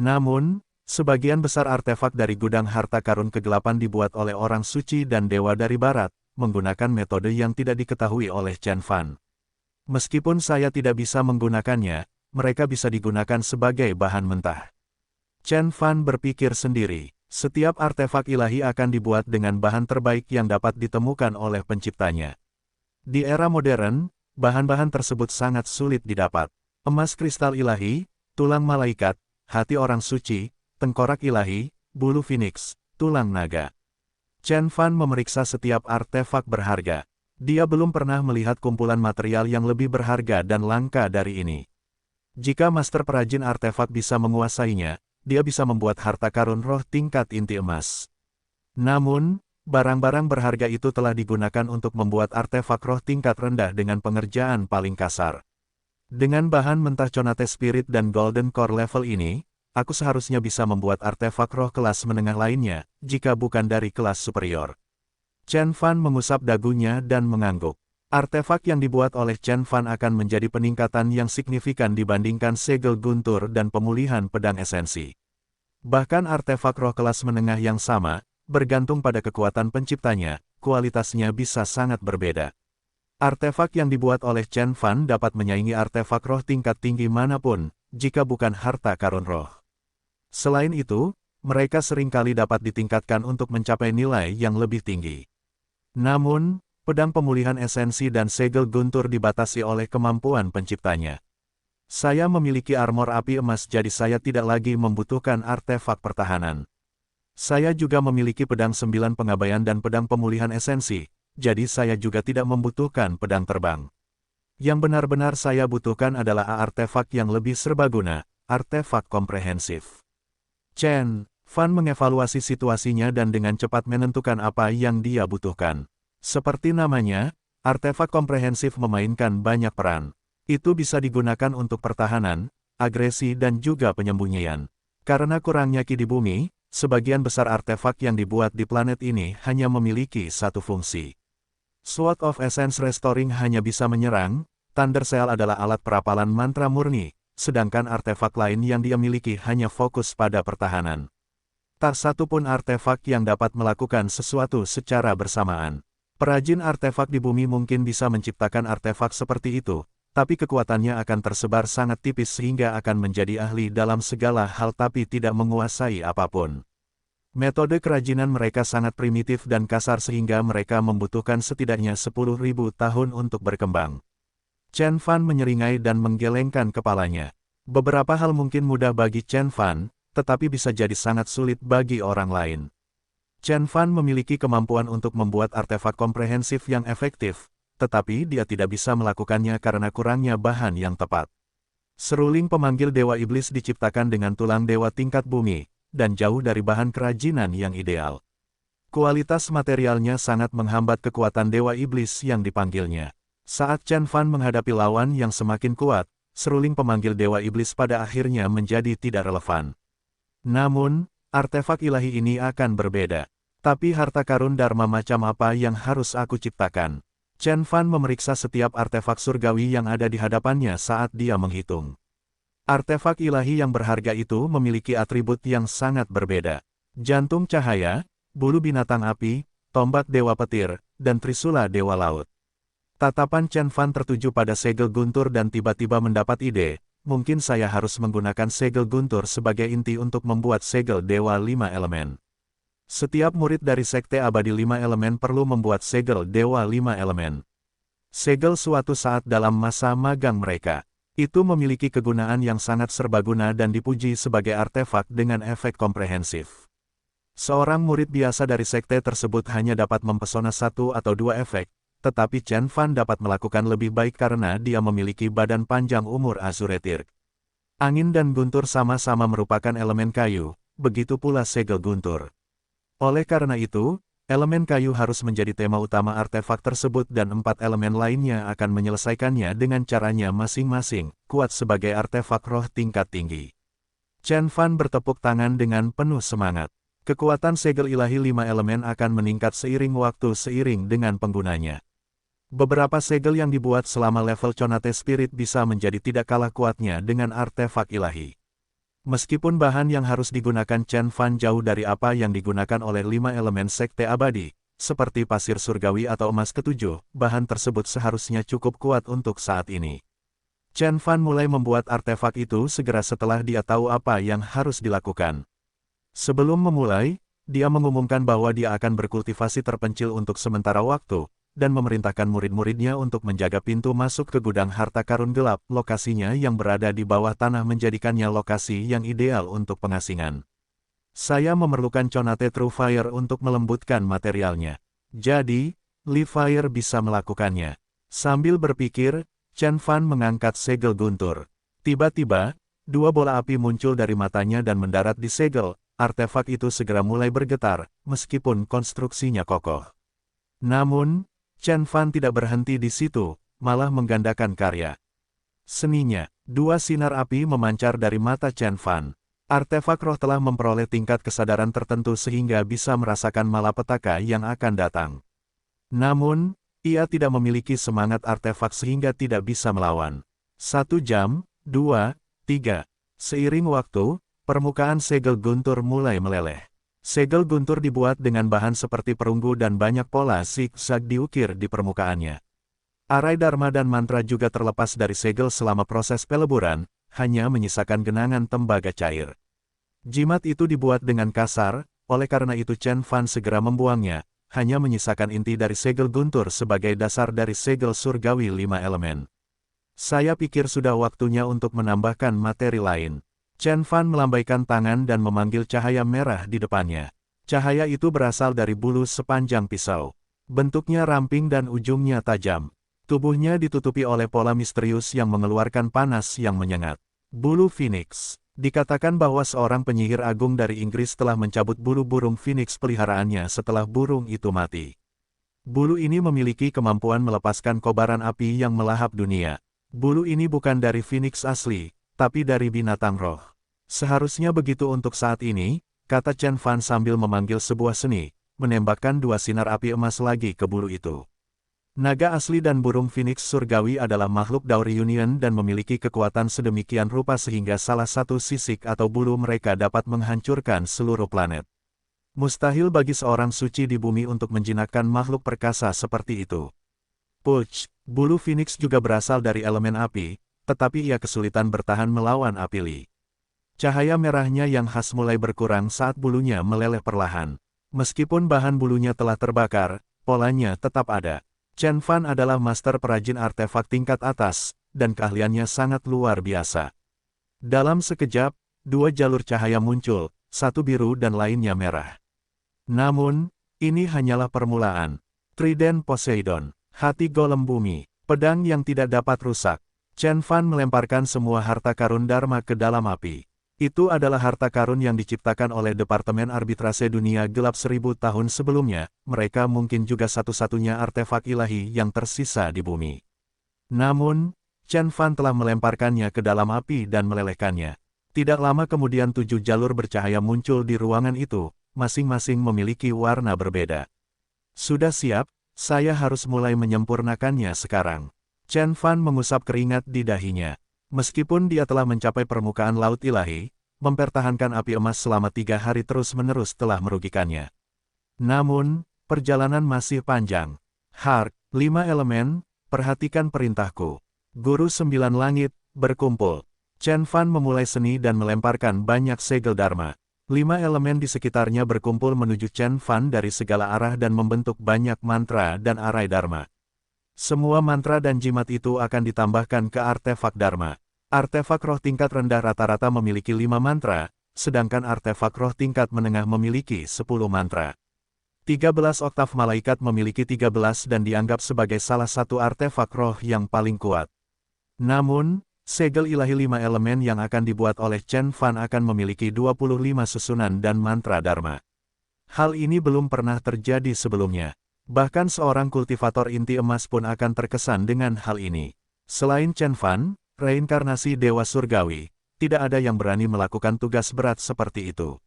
Namun, sebagian besar artefak dari gudang harta karun kegelapan dibuat oleh orang suci dan dewa dari barat, menggunakan metode yang tidak diketahui oleh Chen Fan. Meskipun saya tidak bisa menggunakannya, mereka bisa digunakan sebagai bahan mentah. Chen Fan berpikir sendiri, setiap artefak ilahi akan dibuat dengan bahan terbaik yang dapat ditemukan oleh penciptanya. Di era modern, bahan-bahan tersebut sangat sulit didapat. Emas kristal ilahi, tulang malaikat, hati orang suci, tengkorak ilahi, bulu phoenix, tulang naga. Chen Fan memeriksa setiap artefak berharga. Dia belum pernah melihat kumpulan material yang lebih berharga dan langka dari ini. Jika master perajin artefak bisa menguasainya, dia bisa membuat harta karun roh tingkat inti emas. Namun, barang-barang berharga itu telah digunakan untuk membuat artefak roh tingkat rendah dengan pengerjaan paling kasar. Dengan bahan mentah Conate Spirit dan Golden Core level ini, aku seharusnya bisa membuat artefak roh kelas menengah lainnya, jika bukan dari kelas superior. Chen Fan mengusap dagunya dan mengangguk. Artefak yang dibuat oleh Chen Fan akan menjadi peningkatan yang signifikan dibandingkan segel guntur dan pemulihan pedang esensi. Bahkan artefak roh kelas menengah yang sama, bergantung pada kekuatan penciptanya, kualitasnya bisa sangat berbeda. Artefak yang dibuat oleh Chen Fan dapat menyaingi artefak roh tingkat tinggi manapun, jika bukan harta karun roh. Selain itu, mereka seringkali dapat ditingkatkan untuk mencapai nilai yang lebih tinggi. Namun, Pedang pemulihan esensi dan segel guntur dibatasi oleh kemampuan penciptanya. Saya memiliki armor api emas jadi saya tidak lagi membutuhkan artefak pertahanan. Saya juga memiliki pedang 9 pengabaian dan pedang pemulihan esensi, jadi saya juga tidak membutuhkan pedang terbang. Yang benar-benar saya butuhkan adalah artefak yang lebih serbaguna, artefak komprehensif. Chen Fan mengevaluasi situasinya dan dengan cepat menentukan apa yang dia butuhkan. Seperti namanya, artefak komprehensif memainkan banyak peran. Itu bisa digunakan untuk pertahanan, agresi dan juga penyembunyian. Karena kurangnya ki di bumi, sebagian besar artefak yang dibuat di planet ini hanya memiliki satu fungsi. Sword of Essence Restoring hanya bisa menyerang, Thunder Shell adalah alat perapalan mantra murni, sedangkan artefak lain yang dia miliki hanya fokus pada pertahanan. Tak satu pun artefak yang dapat melakukan sesuatu secara bersamaan. Perajin artefak di bumi mungkin bisa menciptakan artefak seperti itu, tapi kekuatannya akan tersebar sangat tipis sehingga akan menjadi ahli dalam segala hal tapi tidak menguasai apapun. Metode kerajinan mereka sangat primitif dan kasar sehingga mereka membutuhkan setidaknya 10.000 tahun untuk berkembang. Chen Fan menyeringai dan menggelengkan kepalanya. Beberapa hal mungkin mudah bagi Chen Fan, tetapi bisa jadi sangat sulit bagi orang lain. Chen Fan memiliki kemampuan untuk membuat artefak komprehensif yang efektif, tetapi dia tidak bisa melakukannya karena kurangnya bahan yang tepat. Seruling pemanggil Dewa Iblis diciptakan dengan tulang dewa tingkat bumi, dan jauh dari bahan kerajinan yang ideal. Kualitas materialnya sangat menghambat kekuatan Dewa Iblis yang dipanggilnya. Saat Chen Fan menghadapi lawan yang semakin kuat, seruling pemanggil Dewa Iblis pada akhirnya menjadi tidak relevan. Namun, artefak ilahi ini akan berbeda. Tapi harta karun Dharma macam apa yang harus aku ciptakan? Chen Fan memeriksa setiap artefak surgawi yang ada di hadapannya saat dia menghitung. Artefak ilahi yang berharga itu memiliki atribut yang sangat berbeda. Jantung cahaya, bulu binatang api, tombak dewa petir, dan trisula dewa laut. Tatapan Chen Fan tertuju pada segel guntur dan tiba-tiba mendapat ide, mungkin saya harus menggunakan segel guntur sebagai inti untuk membuat segel dewa 5 elemen. Setiap murid dari Sekte Abadi 5 Elemen perlu membuat segel Dewa 5 Elemen. Segel suatu saat dalam masa magang mereka. Itu memiliki kegunaan yang sangat serbaguna dan dipuji sebagai artefak dengan efek komprehensif. Seorang murid biasa dari sekte tersebut hanya dapat mempesona 1 atau 2 efek, tetapi Chen Fan dapat melakukan lebih baik karena dia memiliki badan panjang umur Azuretir. Angin dan guntur sama-sama merupakan elemen kayu, begitu pula segel guntur. Oleh karena itu, elemen kayu harus menjadi tema utama artefak tersebut dan 4 elemen lainnya akan menyelesaikannya dengan caranya masing-masing, kuat sebagai artefak roh tingkat tinggi. Chen Fan bertepuk tangan dengan penuh semangat. Kekuatan segel ilahi 5 elemen akan meningkat seiring waktu seiring dengan penggunanya. Beberapa segel yang dibuat selama level Conate Spirit bisa menjadi tidak kalah kuatnya dengan artefak ilahi. Meskipun bahan yang harus digunakan Chen Fan jauh dari apa yang digunakan oleh 5 elemen Sekte Abadi, seperti pasir surgawi atau emas ketujuh, bahan tersebut seharusnya cukup kuat untuk saat ini. Chen Fan mulai membuat artefak itu segera setelah dia tahu apa yang harus dilakukan. Sebelum memulai, dia mengumumkan bahwa dia akan berkultivasi terpencil untuk sementara waktu, dan memerintahkan murid-muridnya untuk menjaga pintu masuk ke gudang harta karun gelap, lokasinya yang berada di bawah tanah menjadikannya lokasi yang ideal untuk pengasingan. Saya memerlukan Conate True Fire untuk melembutkan materialnya. Jadi, Li Fire bisa melakukannya. Sambil berpikir, Chen Fan mengangkat segel guntur. Tiba-tiba, 2 bola api muncul dari matanya dan mendarat di segel. Artefak itu segera mulai bergetar, meskipun konstruksinya kokoh. Namun, Chen Fan tidak berhenti di situ, malah menggandakan karya seninya. 2 sinar api memancar dari mata Chen Fan. Artefak roh telah memperoleh tingkat kesadaran tertentu sehingga bisa merasakan malapetaka yang akan datang. Namun, ia tidak memiliki semangat artefak sehingga tidak bisa melawan. 1 jam, 2, 3. Seiring waktu, permukaan segel guntur mulai meleleh. Segel guntur dibuat dengan bahan seperti perunggu dan banyak pola zigzag diukir di permukaannya. Arai Dharma dan mantra juga terlepas dari segel selama proses peleburan, hanya menyisakan genangan tembaga cair. Jimat itu dibuat dengan kasar, oleh karena itu Chen Fan segera membuangnya, hanya menyisakan inti dari segel guntur sebagai dasar dari segel surgawi 5 elemen. Saya pikir sudah waktunya untuk menambahkan materi lain. Chen Fan melambaikan tangan dan memanggil cahaya merah di depannya. Cahaya itu berasal dari bulu sepanjang pisau. Bentuknya ramping dan ujungnya tajam. Tubuhnya ditutupi oleh pola misterius yang mengeluarkan panas yang menyengat. Bulu Phoenix. Dikatakan bahwa seorang penyihir agung dari Inggris telah mencabut bulu burung Phoenix peliharaannya setelah burung itu mati. Bulu ini memiliki kemampuan melepaskan kobaran api yang melahap dunia. Bulu ini bukan dari Phoenix asli, tapi dari binatang roh. Seharusnya begitu untuk saat ini, kata Chen Fan sambil memanggil sebuah seni, menembakkan 2 sinar api emas lagi ke bulu itu. Naga asli dan burung Phoenix surgawi adalah makhluk Dauri Union dan memiliki kekuatan sedemikian rupa sehingga salah satu sisik atau bulu mereka dapat menghancurkan seluruh planet. Mustahil bagi seorang suci di bumi untuk menjinakkan makhluk perkasa seperti itu. Puch, bulu Phoenix juga berasal dari elemen api, tetapi ia kesulitan bertahan melawan api Li. Cahaya merahnya yang khas mulai berkurang saat bulunya meleleh perlahan. Meskipun bahan bulunya telah terbakar, polanya tetap ada. Chen Fan adalah master perajin artefak tingkat atas, dan keahliannya sangat luar biasa. Dalam sekejap, 2 jalur cahaya muncul, satu biru dan lainnya merah. Namun, ini hanyalah permulaan. Trident Poseidon. Hati golem bumi, pedang yang tidak dapat rusak. Chen Fan melemparkan semua harta karun Dharma ke dalam api. Itu adalah harta karun yang diciptakan oleh Departemen Arbitrase Dunia Gelap 1000 tahun sebelumnya, mereka mungkin juga satu-satunya artefak ilahi yang tersisa di bumi. Namun, Chen Fan telah melemparkannya ke dalam api dan melelehkannya. Tidak lama kemudian 7 jalur bercahaya muncul di ruangan itu, masing-masing memiliki warna berbeda. Sudah siap? Saya harus mulai menyempurnakannya sekarang. Chen Fan mengusap keringat di dahinya. Meskipun dia telah mencapai permukaan laut ilahi, mempertahankan api emas selama 3 hari terus-menerus telah merugikannya. Namun, perjalanan masih panjang. Hark, 5 elemen, perhatikan perintahku. Guru 9 langit, berkumpul. Chen Fan memulai seni dan melemparkan banyak segel Dharma. 5 elemen di sekitarnya berkumpul menuju Chen Fan dari segala arah dan membentuk banyak mantra dan arai Dharma. Semua mantra dan jimat itu akan ditambahkan ke artefak Dharma. Artefak roh tingkat rendah rata-rata memiliki 5 mantra, sedangkan artefak roh tingkat menengah memiliki 10 mantra. 13 oktav malaikat memiliki 13 dan dianggap sebagai salah satu artefak roh yang paling kuat. Namun, segel ilahi 5 elemen yang akan dibuat oleh Chen Fan akan memiliki 25 susunan dan mantra Dharma. Hal ini belum pernah terjadi sebelumnya. Bahkan seorang kultivator inti emas pun akan terkesan dengan hal ini. Selain Chen Fan, reinkarnasi Dewa Surgawi, tidak ada yang berani melakukan tugas berat seperti itu.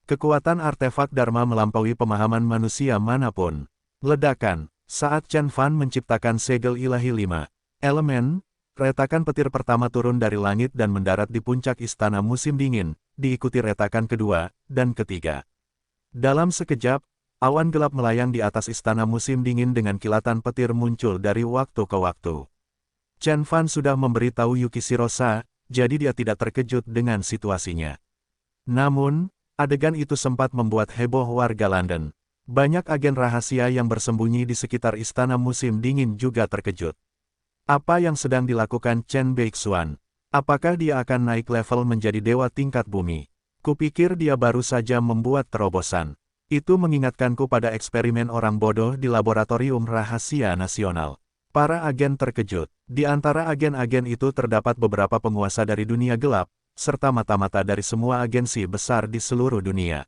Kekuatan artefak Dharma melampaui pemahaman manusia manapun. Ledakan, saat Chen Fan menciptakan segel ilahi 5 elemen, retakan petir pertama turun dari langit dan mendarat di puncak istana musim dingin, diikuti retakan kedua dan ketiga. Dalam sekejap, awan gelap melayang di atas istana musim dingin dengan kilatan petir muncul dari waktu ke waktu. Chen Fan sudah memberitahu Yuki Shirosa, jadi dia tidak terkejut dengan situasinya. Namun, adegan itu sempat membuat heboh warga London. Banyak agen rahasia yang bersembunyi di sekitar istana musim dingin juga terkejut. Apa yang sedang dilakukan Chen Beixuan? Apakah dia akan naik level menjadi dewa tingkat bumi? Kupikir dia baru saja membuat terobosan. Itu mengingatkanku pada eksperimen orang bodoh di laboratorium rahasia nasional. Para agen terkejut. Di antara agen-agen itu terdapat beberapa penguasa dari dunia gelap, serta mata-mata dari semua agensi besar di seluruh dunia.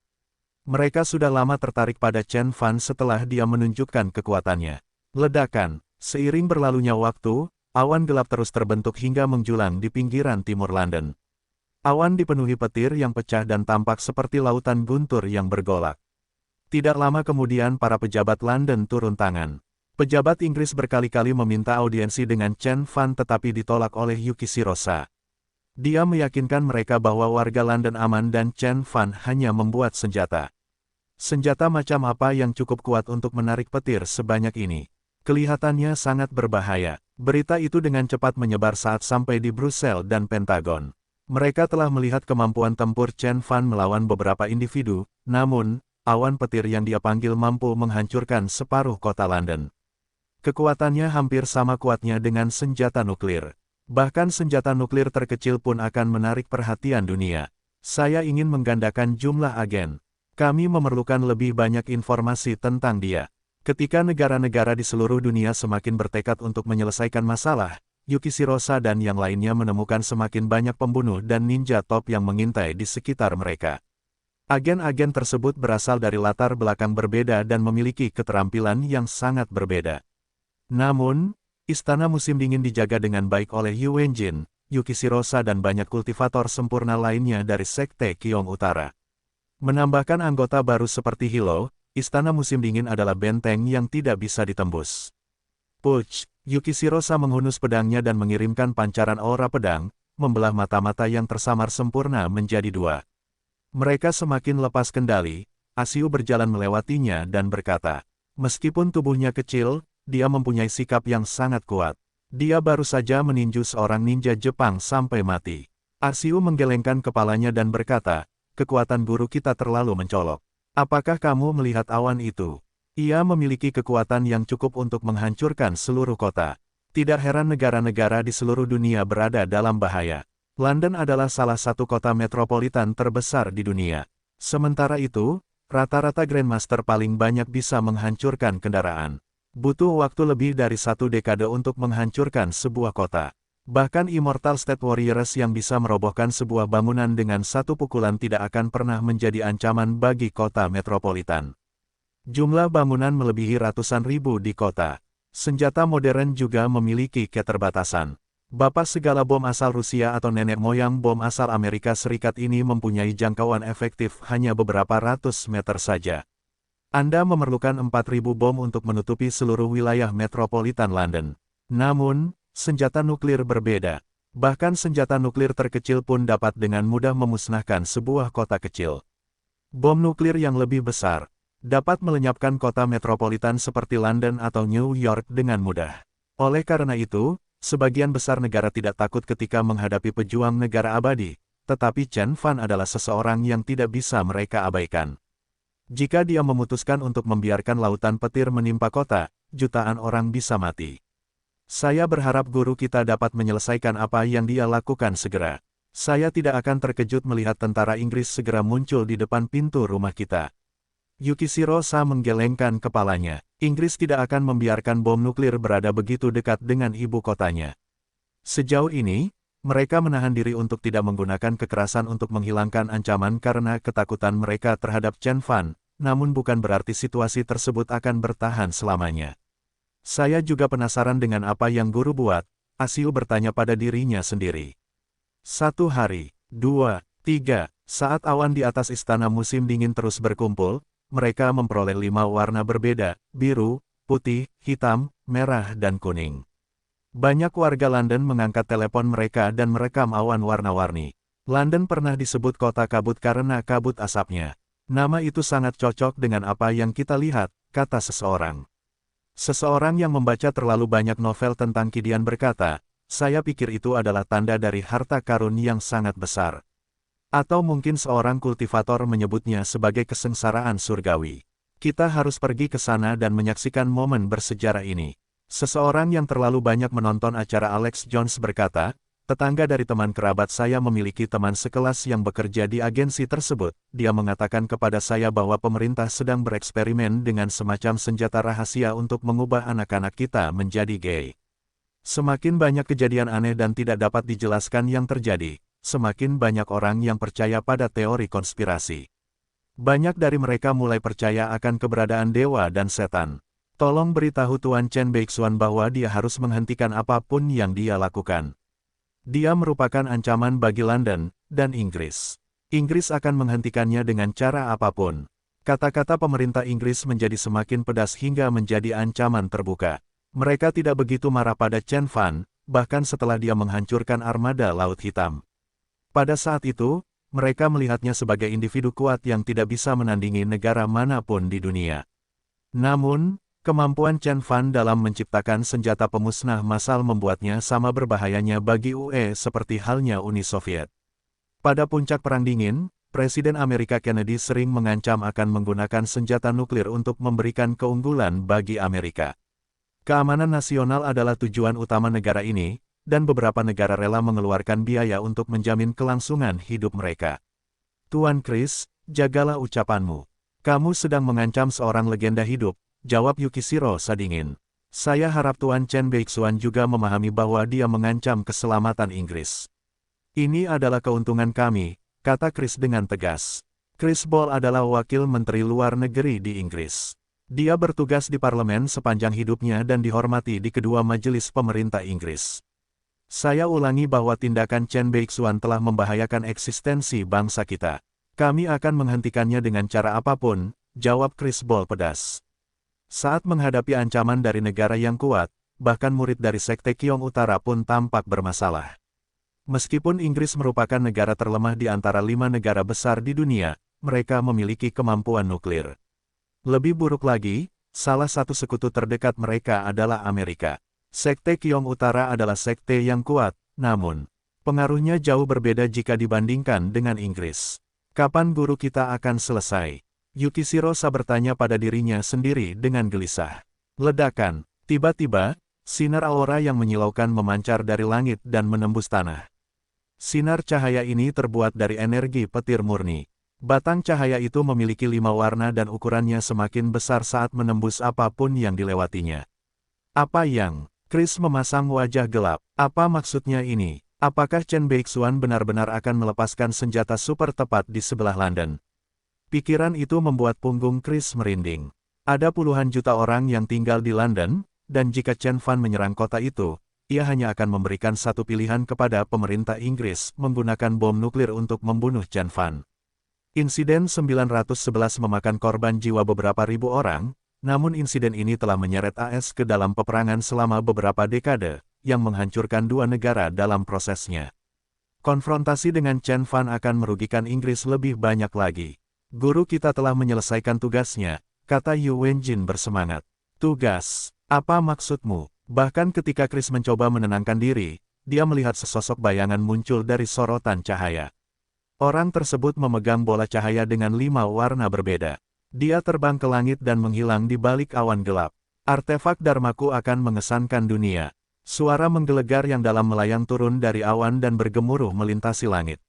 Mereka sudah lama tertarik pada Chen Fan setelah dia menunjukkan kekuatannya. Ledakan. Seiring berlalunya waktu, awan gelap terus terbentuk hingga menjulang di pinggiran timur London. Awan dipenuhi petir yang pecah dan tampak seperti lautan guntur yang bergolak. Tidak lama kemudian para pejabat London turun tangan. Pejabat Inggris berkali-kali meminta audiensi dengan Chen Fan tetapi ditolak oleh Yuki Shirosa. Dia meyakinkan mereka bahwa warga London aman dan Chen Fan hanya membuat senjata. Senjata macam apa yang cukup kuat untuk menarik petir sebanyak ini? Kelihatannya sangat berbahaya. Berita itu dengan cepat menyebar saat sampai di Brussels dan Pentagon. Mereka telah melihat kemampuan tempur Chen Fan melawan beberapa individu, namun, awan petir yang dia panggil mampu menghancurkan separuh kota London. Kekuatannya hampir sama kuatnya dengan senjata nuklir. Bahkan senjata nuklir terkecil pun akan menarik perhatian dunia. Saya ingin menggandakan jumlah agen. Kami memerlukan lebih banyak informasi tentang dia. Ketika negara-negara di seluruh dunia semakin bertekad untuk menyelesaikan masalah, Yukishirosa dan yang lainnya menemukan semakin banyak pembunuh dan ninja top yang mengintai di sekitar mereka. Agen-agen tersebut berasal dari latar belakang berbeda dan memiliki keterampilan yang sangat berbeda. Namun, Istana Musim Dingin dijaga dengan baik oleh Yu Wenjin, Yukishirosa dan banyak kultivator sempurna lainnya dari Sekte Qiyong Utara. Menambahkan anggota baru seperti Hilo, Istana Musim Dingin adalah benteng yang tidak bisa ditembus. Puch, Yukishirosa menghunus pedangnya dan mengirimkan pancaran aura pedang, membelah mata-mata yang tersamar sempurna menjadi dua. Mereka semakin lepas kendali, Asiu berjalan melewatinya dan berkata, meskipun tubuhnya kecil, dia mempunyai sikap yang sangat kuat. Dia baru saja meninju seorang ninja Jepang sampai mati. Asiu menggelengkan kepalanya dan berkata, kekuatan guru kita terlalu mencolok. Apakah kamu melihat awan itu? Ia memiliki kekuatan yang cukup untuk menghancurkan seluruh kota. Tidak heran negara-negara di seluruh dunia berada dalam bahaya. London adalah salah satu kota metropolitan terbesar di dunia. Sementara itu, rata-rata Grandmaster paling banyak bisa menghancurkan kendaraan. Butuh waktu lebih dari 1 dekade untuk menghancurkan sebuah kota. Bahkan Immortal State Warriors yang bisa merobohkan sebuah bangunan dengan satu pukulan tidak akan pernah menjadi ancaman bagi kota metropolitan. Jumlah bangunan melebihi ratusan ribu di kota. Senjata modern juga memiliki keterbatasan. Bapak segala bom asal Rusia atau nenek moyang bom asal Amerika Serikat ini mempunyai jangkauan efektif hanya beberapa ratus meter saja. Anda memerlukan 4.000 bom untuk menutupi seluruh wilayah metropolitan London. Namun, senjata nuklir berbeda. Bahkan senjata nuklir terkecil pun dapat dengan mudah memusnahkan sebuah kota kecil. Bom nuklir yang lebih besar dapat melenyapkan kota metropolitan seperti London atau New York dengan mudah. Oleh karena itu, sebagian besar negara tidak takut ketika menghadapi pejuang negara abadi, tetapi Chen Fan adalah seseorang yang tidak bisa mereka abaikan. Jika dia memutuskan untuk membiarkan lautan petir menimpa kota, jutaan orang bisa mati. Saya berharap guru kita dapat menyelesaikan apa yang dia lakukan segera. Saya tidak akan terkejut melihat tentara Inggris segera muncul di depan pintu rumah kita. Yukishirosa menggelengkan kepalanya. Inggris tidak akan membiarkan bom nuklir berada begitu dekat dengan ibu kotanya. Sejauh ini, mereka menahan diri untuk tidak menggunakan kekerasan untuk menghilangkan ancaman karena ketakutan mereka terhadap Chen Fan, namun bukan berarti situasi tersebut akan bertahan selamanya. Saya juga penasaran dengan apa yang guru buat, Asiu bertanya pada dirinya sendiri. 1 hari, 2, 3, saat awan di atas istana musim dingin terus berkumpul, mereka memperoleh 5 warna berbeda, biru, putih, hitam, merah dan kuning. Banyak warga London mengangkat telepon mereka dan merekam awan warna-warni. London pernah disebut kota kabut karena kabut asapnya. Nama itu sangat cocok dengan apa yang kita lihat, kata seseorang. Seseorang yang membaca terlalu banyak novel tentang Kidian berkata, saya pikir itu adalah tanda dari harta karun yang sangat besar. Atau mungkin seorang kultivator menyebutnya sebagai kesengsaraan surgawi. Kita harus pergi ke sana dan menyaksikan momen bersejarah ini. Seseorang yang terlalu banyak menonton acara Alex Jones berkata, tetangga dari teman kerabat saya memiliki teman sekelas yang bekerja di agensi tersebut. Dia mengatakan kepada saya bahwa pemerintah sedang bereksperimen dengan semacam senjata rahasia untuk mengubah anak-anak kita menjadi gay. Semakin banyak kejadian aneh dan tidak dapat dijelaskan yang terjadi, semakin banyak orang yang percaya pada teori konspirasi. Banyak dari mereka mulai percaya akan keberadaan dewa dan setan. Tolong beritahu Tuan Chen Beixuan bahwa dia harus menghentikan apapun yang dia lakukan. Dia merupakan ancaman bagi London dan Inggris. Inggris akan menghentikannya dengan cara apapun. Kata-kata pemerintah Inggris menjadi semakin pedas hingga menjadi ancaman terbuka. Mereka tidak begitu marah pada Chen Fan, bahkan setelah dia menghancurkan armada Laut Hitam. Pada saat itu, mereka melihatnya sebagai individu kuat yang tidak bisa menandingi negara manapun di dunia. Namun, kemampuan Chen Fan dalam menciptakan senjata pemusnah massal membuatnya sama berbahayanya bagi UE seperti halnya Uni Soviet. Pada puncak Perang Dingin, Presiden Amerika Kennedy sering mengancam akan menggunakan senjata nuklir untuk memberikan keunggulan bagi Amerika. Keamanan nasional adalah tujuan utama negara ini, dan beberapa negara rela mengeluarkan biaya untuk menjamin kelangsungan hidup mereka. Tuan Chris, jagalah ucapanmu. Kamu sedang mengancam seorang legenda hidup, jawab Yukishiro sadingin. Saya harap Tuan Chen Beixuan juga memahami bahwa dia mengancam keselamatan Inggris. Ini adalah keuntungan kami, kata Chris dengan tegas. Chris Ball adalah wakil Menteri Luar Negeri di Inggris. Dia bertugas di parlemen sepanjang hidupnya dan dihormati di kedua majelis pemerintah Inggris. Saya ulangi bahwa tindakan Chen Beixuan telah membahayakan eksistensi bangsa kita. Kami akan menghentikannya dengan cara apapun, jawab Chris Ball pedas. Saat menghadapi ancaman dari negara yang kuat, bahkan murid dari Sekte Qiyong Utara pun tampak bermasalah. Meskipun Inggris merupakan negara terlemah di antara 5 negara besar di dunia, mereka memiliki kemampuan nuklir. Lebih buruk lagi, salah satu sekutu terdekat mereka adalah Amerika. Sekte Qiyong Utara adalah sekte yang kuat, namun pengaruhnya jauh berbeda jika dibandingkan dengan Inggris. Kapan guru kita akan selesai? Yukishiro bertanya pada dirinya sendiri dengan gelisah. Ledakan. Tiba-tiba, sinar aura yang menyilaukan memancar dari langit dan menembus tanah. Sinar cahaya ini terbuat dari energi petir murni. Batang cahaya itu memiliki 5 warna dan ukurannya semakin besar saat menembus apapun yang dilewatinya. Apa yang? Chris memasang wajah gelap. Apa maksudnya ini? Apakah Chen Beixuan benar-benar akan melepaskan senjata super tepat di sebelah London? Pikiran itu membuat punggung Chris merinding. Ada puluhan juta orang yang tinggal di London, dan jika Chen Fan menyerang kota itu, ia hanya akan memberikan satu pilihan kepada pemerintah Inggris menggunakan bom nuklir untuk membunuh Chen Fan. Insiden 911 memakan korban jiwa beberapa ribu orang, namun insiden ini telah menyeret AS ke dalam peperangan selama beberapa dekade, yang menghancurkan 2 negara dalam prosesnya. Konfrontasi dengan Chen Fan akan merugikan Inggris lebih banyak lagi. Guru kita telah menyelesaikan tugasnya, kata Yu Wenjin bersemangat. Tugas? Apa maksudmu? Bahkan ketika Chris mencoba menenangkan diri, dia melihat sesosok bayangan muncul dari sorotan cahaya. Orang tersebut memegang bola cahaya dengan 5 warna berbeda. Dia terbang ke langit dan menghilang di balik awan gelap. Artefak Dharmaku akan mengesankan dunia. Suara menggelegar yang dalam melayang turun dari awan dan bergemuruh melintasi langit.